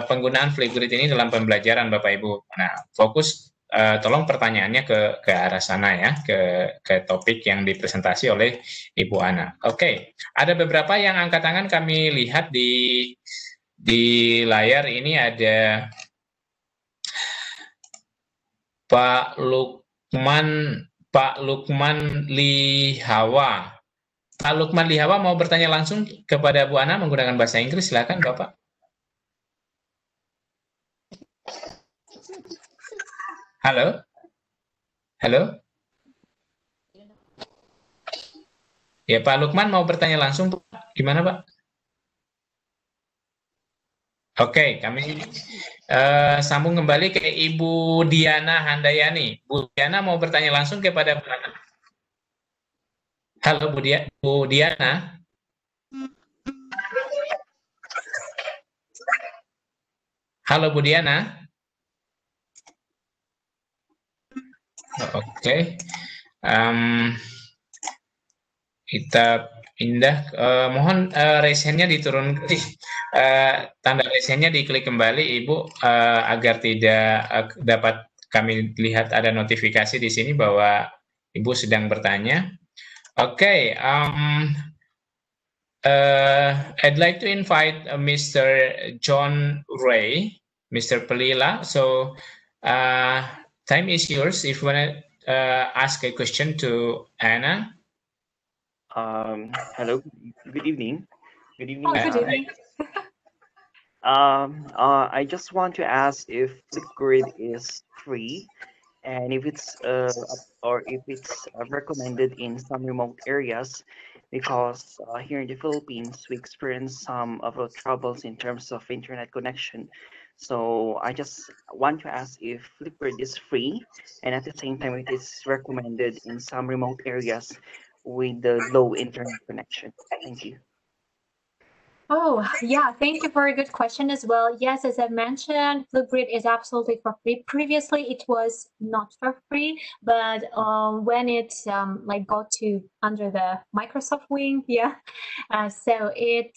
penggunaan Flipgrid ini dalam pembelajaran Bapak Ibu. Nah, fokus tolong pertanyaannya ke arah sana ya, ke topik yang dipresentasi oleh Ibu Ana. Oke, ada beberapa yang angkat tangan kami lihat di layar ini. Ada Pak Lukman Lihawa. Pak Lukman Lihawa mau bertanya langsung kepada Bu Ana menggunakan bahasa Inggris, silakan Bapak. Halo? Ya, Pak Lukman mau bertanya langsung, Pak. Gimana, Pak? Oke, kami sambung kembali ke Ibu Diana Handayani. Bu Diana mau bertanya langsung kepada Pak Ana. Halo, Bu Diana. Halo, Bu Diana. Oke, kita pindah. Mohon raise hand-nya diturun, tanda raise hand-nya diklik kembali, Ibu, agar tidak dapat kami lihat ada notifikasi di sini bahwa Ibu sedang bertanya. Oke, I'd like to invite Mr. John Ray, Mr. Pelila. So, time is yours if you want to ask a question to Anna. Hello, good evening. Good evening. Good evening. I just want to ask if Flipgrid is free, and if it's recommended in some remote areas, because here in the Philippines we experience some of the troubles in terms of internet connection. So I just want to ask if Flipgrid is free, and at the same time it is recommended in some remote areas with the low internet connection. Thank you. Oh, yeah, thank you for a good question as well. Yes, as I mentioned, Flipgrid is absolutely for free. Previously, it was not for free, but when it like got to under the Microsoft wing, so it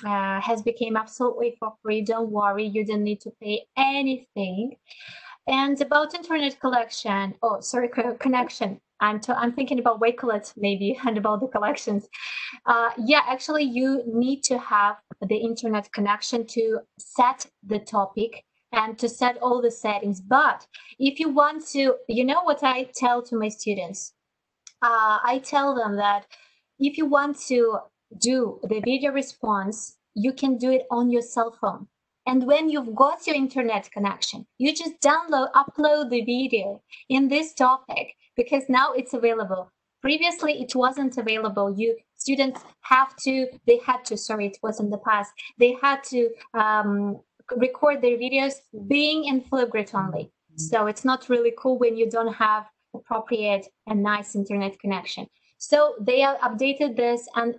has become absolutely for free. Don't worry, you don't need to pay anything. And about internet connection, connection. I'm thinking about Wakelet maybe and about the collections. Yeah, actually, you need to have the internet connection to set the topic and to set all the settings. But if you want to, you know what I tell to my students? I tell them that if you want to do the video response, you can do it on your cell phone. And when you've got your internet connection, you just upload the video in this topic, because now it's available. Previously, it wasn't available. Students had to, it was in the past, they had to record their videos being in Flipgrid only. So it's not really cool when you don't have appropriate and nice internet connection. So they have updated this, and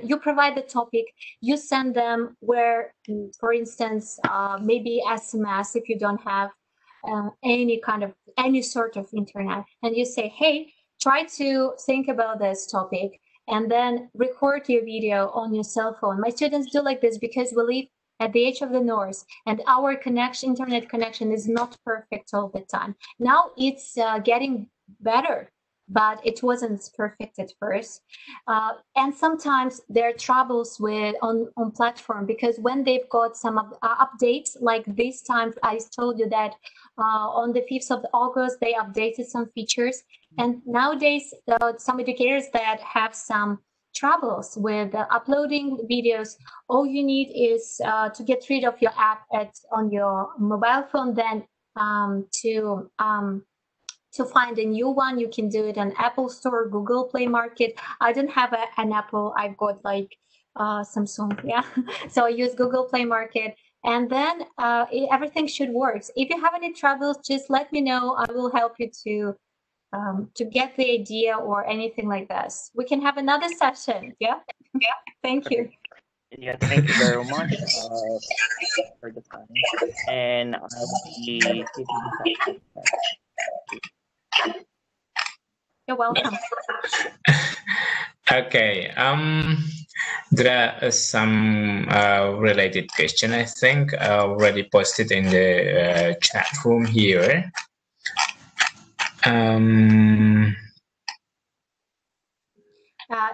you provide the topic, you send them where, for instance, maybe SMS if you don't have any sort of internet, and you say, hey, try to think about this topic and then record your video on your cell phone. My students do like this because we live at the edge of the north, and our internet connection is not perfect all the time. Now it's getting better. but it wasn't perfect at first. And sometimes there are troubles with on platform, because when they've got some updates, like this time I told you that on the 5th of August they updated some features, and nowadays some educators that have some troubles with uploading videos, all you need is to get rid of your app on your mobile phone, then to find a new one. You can do it on Apple Store, Google Play Market. I don't have an Apple. I've got like Samsung. Yeah. So I use Google Play Market, and then everything should work. If you have any troubles, just let me know. I will help you to get the idea or anything like this. We can have another session. Yeah. Yeah. Thank you. Yeah, thank you very much for the time. And I will be taking this up. You're welcome. Okay. There are some related question, I think, already posted in the chat room here.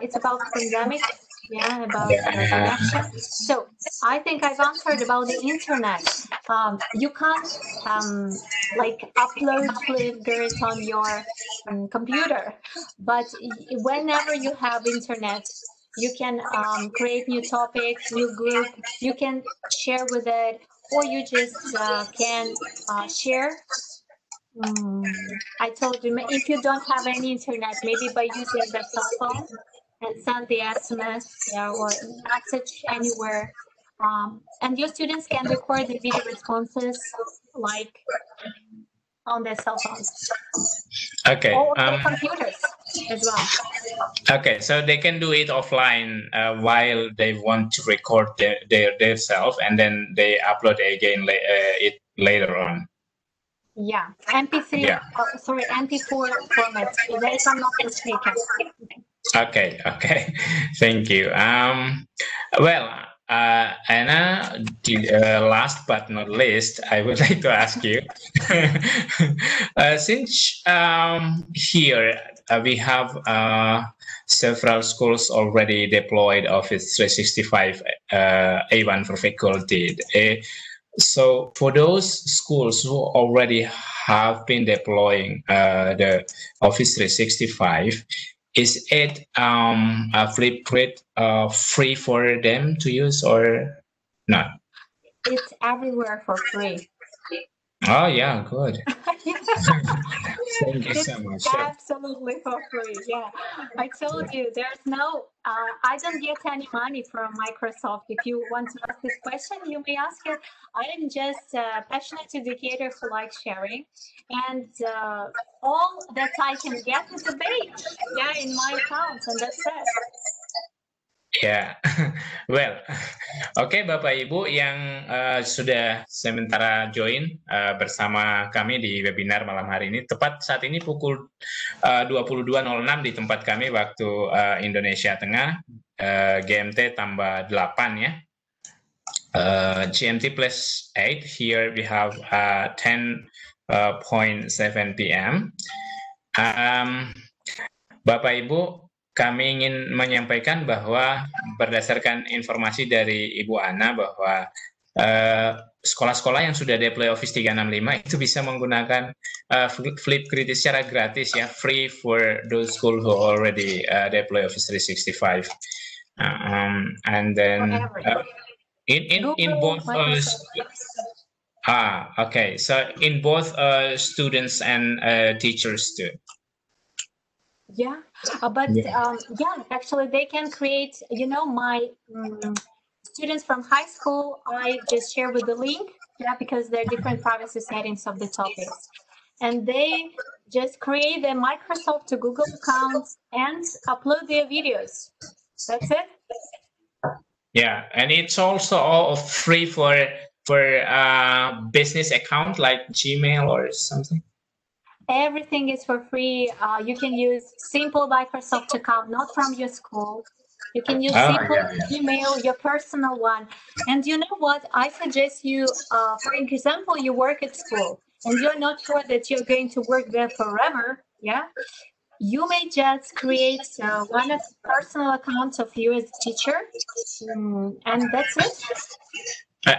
It's about pandemic, about connection. So I think I've answered about the internet. You can't like upload Flipgrid on your computer, but whenever you have internet, you can create new topics, new group. You can share with it, or you just can share. I told you, if you don't have any internet, maybe by using the cell phone and send the SMS, or message anywhere. And your students can record the video responses like on their cell phones. Okay. Or on their computers as well. Okay, so they can do it offline while they want to record their self, and then they upload again it later on. Yeah, MP3. Yeah. Sorry, MP4 format. If I'm not mistaken. Okay. Thank you. Well, Anna, last but not least, I would like to ask you, since here we have several schools already deployed Office 365 A1 for faculty. So for those schools who already have been deploying the Office 365, is it a Flipgrid free for them to use or not? It's everywhere for free. Oh yeah, good. Thank you so much. Absolutely for free. Yeah, I told you there's no. I don't get any money from Microsoft. If you want to ask this question, you may ask it. I am just a passionate educator who likes sharing, and all that I can get is a badge, in my account, and that's it. Ya, well, oke Bapak Ibu yang sudah sementara join bersama kami di webinar malam hari ini, tepat saat ini pukul 22.06 di tempat kami waktu Indonesia Tengah, GMT tambah 8 ya, GMT plus 8, here we have 10.7 p.m. Bapak Ibu, kami ingin menyampaikan bahwa berdasarkan informasi dari Ibu Ana bahwa sekolah-sekolah yang sudah deploy Office 365 itu bisa menggunakan Flipgrid secara gratis ya, free for those school who already deploy Office 365. And then in both okay, so in both students and teachers too. Yeah, but actually they can create, my students from high school, I just share with the link, because there are different privacy settings of the topics. And they just create their Microsoft to Google account and upload their videos. That's it. Yeah, and it's also all free for business account like Gmail or something. Everything is for free. You can use simple Microsoft account, not from your school. You can use simple email, your personal one. And you know what? I suggest you, for example, you work at school and you're not sure that you're going to work there forever. Yeah. you may just create one of personal accounts of you as a teacher, and that's it.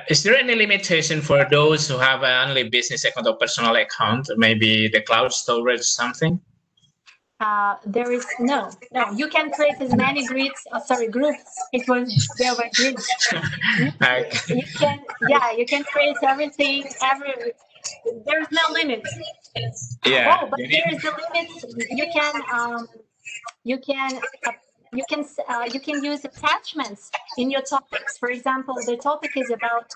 Is there any limitation for those who have only business account or personal account, maybe the cloud storage something? There is no. You can create as many groups. Groups. There were groups. You can create everything. There's no limit. Yeah. Oh, but there is the limit. You can use attachments in your topics. For example, the topic is about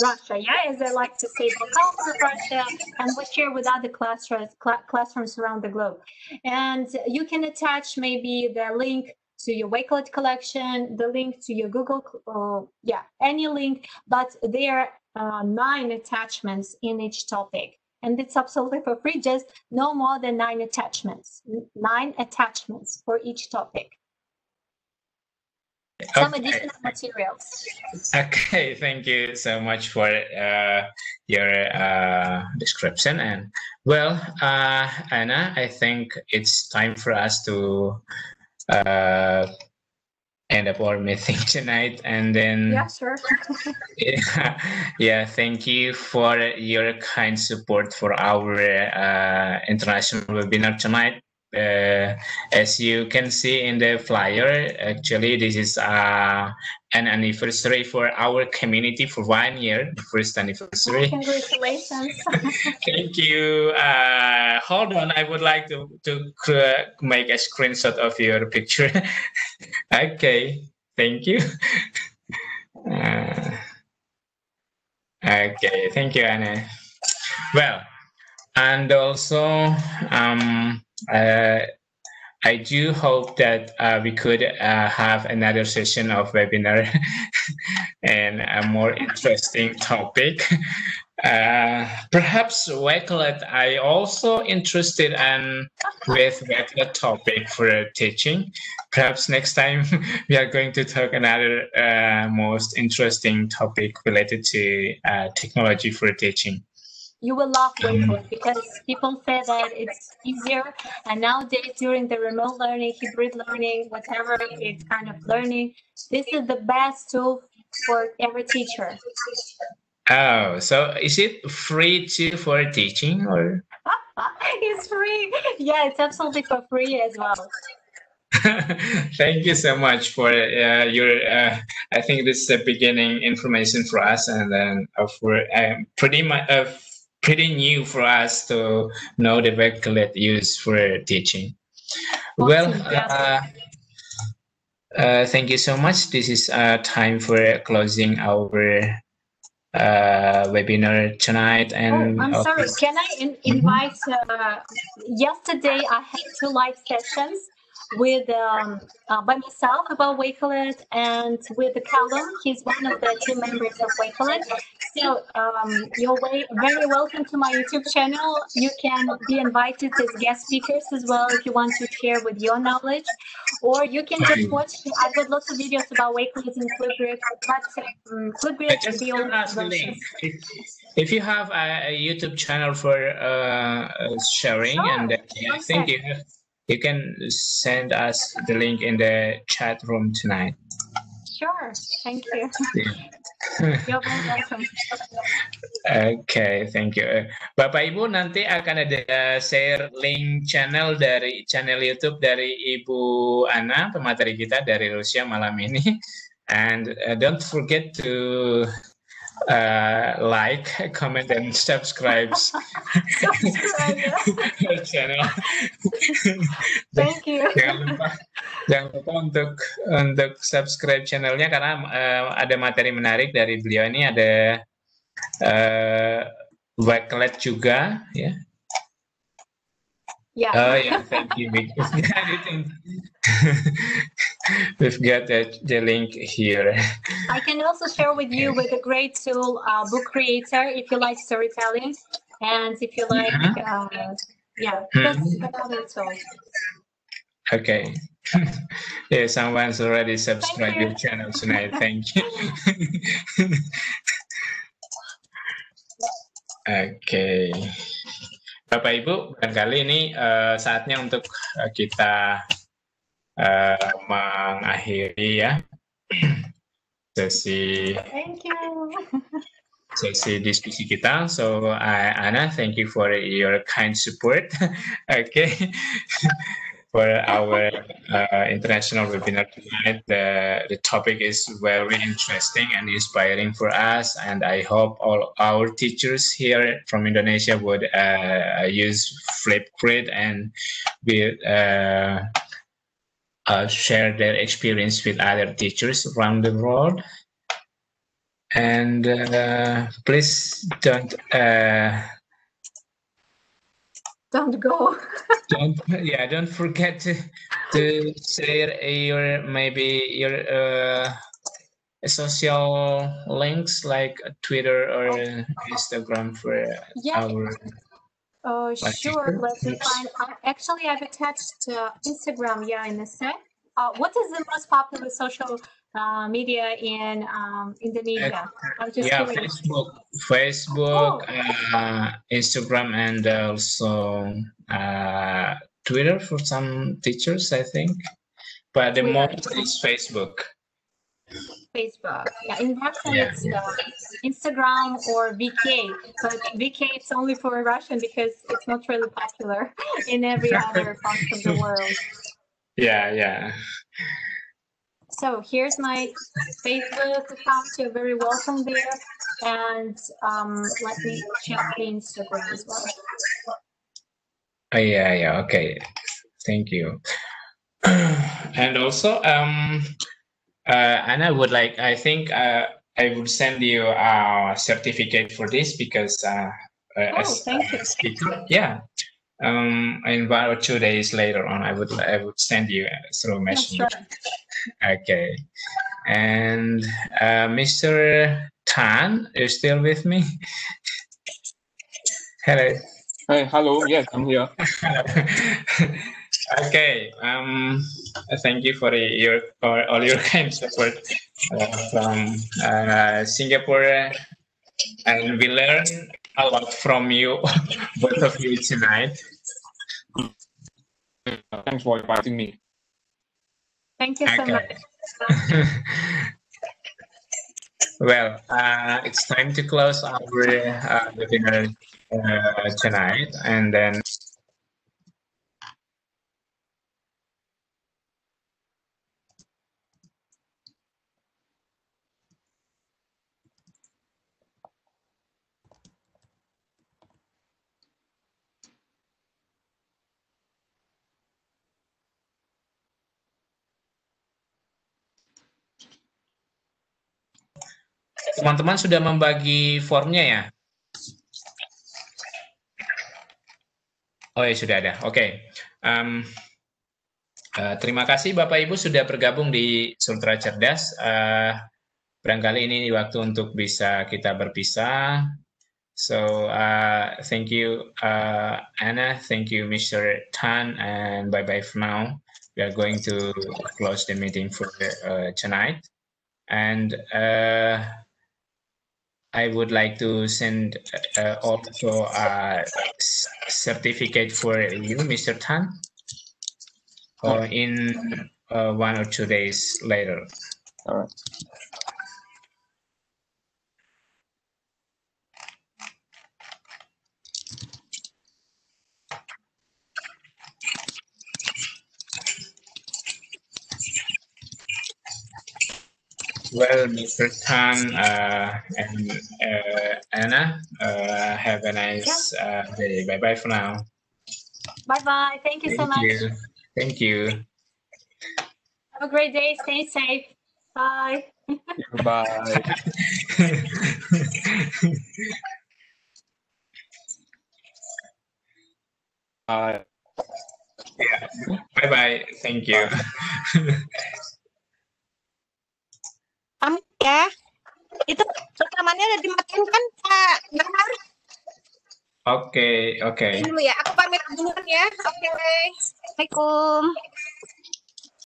Russia, as I like to say, the culture of Russia, and we share with other classrooms around the globe. And you can attach maybe the link to your Wakelet collection, the link to your Google, any link, but there are 9 attachments in each topic. And it's absolutely for free, just no more than 9 attachments. 9 attachments for each topic. Some additional materials. Okay, thank you so much for your description. And well, Anna, I think it's time for us to end up our meeting tonight, and then sure. Thank you for your kind support for our international webinar tonight. As you can see in the flyer, actually this is an anniversary for our community for 1 year, the first anniversary. Congratulations. Thank you. Hold on, I would like to make a screenshot of your picture. Okay, thank you. Okay, thank you, Anna. Well, and also I do hope that we could have another session of webinar and a more interesting topic. Perhaps Wakelet, I also interested in with Wakelet topic for teaching. Perhaps next time we are going to talk another most interesting topic related to technology for teaching. You will love Wakelet because people say that it's easier, and nowadays during the remote learning, hybrid learning, whatever it's kind of learning, this is the best tool for every teacher. Oh, so is it free too for teaching, or? It's free. Yeah, it's absolutely for free as well. Thank you so much for your. I think this is the beginning information for us, and then for pretty new for us to know the Wakelet use for teaching. Well, thank you so much. This is time for closing our webinar tonight. And I'm sorry, can I invite? Yesterday I had 2 live sessions with by myself about Wakelet and with Callum. He's one of the team members of Wakelet. So you're very welcome to my YouTube channel. You can be invited as guest speakers as well if you want to share with your knowledge, or you can just watch. I've got lots of videos about Wakelet and Flipgrid, but Flipgrid is the old version. If you have a YouTube channel for sharing, and I think you can send us the link in the chat room tonight. Sure, thank you. You're very welcome. Okay, thank you. Bapak Ibu, nanti akan ada share link channel YouTube dari Ibu Ana, pemateri kita dari Rusia malam ini. And don't forget to like, comment, and subscribe channel. Thank you. Jangan lupa untuk subscribe channelnya, karena ada materi menarik dari beliau ini. Ada Wakelet juga, ya. Yeah. Oh yeah, thank you. We've got the link here. I can also share with you with a great tool, Book Creator, if you like storytelling, and if you like, that's another tool. Okay. Yeah, someone's already subscribed your channel tonight. Thank you. Okay. Bapak Ibu, barangkali ini saatnya untuk kita mengakhiri ya sesi diskusi kita. So Anna, thank you for your kind support. Okay, for our international webinar tonight. The topic is very interesting and inspiring for us, and I hope all our teachers here from Indonesia would use Flipgrid and will share their experience with other teachers around the world. And please don't go. Don't forget to share your social links like Twitter or Instagram for our. Sure. Let me find. Actually, I've attached Instagram. Yeah, in a sec. What is the most popular social media in Indonesia? I'm just curious. Facebook, Instagram, and also Twitter for some teachers, I think. But the most is Facebook. Facebook. Yeah, in Russian it's Instagram or VK, but VK it's only for Russian because it's not really popular in every other part of the world. Yeah. So here's my Facebook account. You're very welcome there, and let me check the Instagram as well. Yeah. Okay, thank you. And also, Anna would like. I think I would send you a certificate for this because thank you. Speaker, yeah. In 1 or 2 days later on, I would send you through messenger. Sure. Okay. And Mr. Tan, are you still with me? Hello. Hey, hello. Yes, I'm here. Okay. Thank you for all your kind support from Singapore, and we learned a lot from you, both of you tonight. Thanks for inviting me. Thank you so much. Well, it's time to close our webinar tonight, and then teman-teman sudah membagi formnya ya? Oh ya, sudah ada. Oke. Terima kasih Bapak Ibu sudah bergabung di Sultra Cerdas. Barangkali ini waktu untuk bisa kita berpisah. So thank you Anna, thank you Mr. Tan, and bye-bye for now. We are going to close the meeting for tonight. And I would like to send also a certificate for you, Mr. Tan, in 1 or 2 days later. All right. Well, Mr. Tan and Anna, have a nice day. Bye-bye for now. Bye-bye. Thank you so much. Thank you. Have a great day. Stay safe. Bye. Bye. Yeah. Bye-bye. Thank you. Ya, itu rekamannya udah dimatiin kan Pak Bernard? Oke. Dulu ya, aku pamit duluan ya. Oke. Assalamualaikum.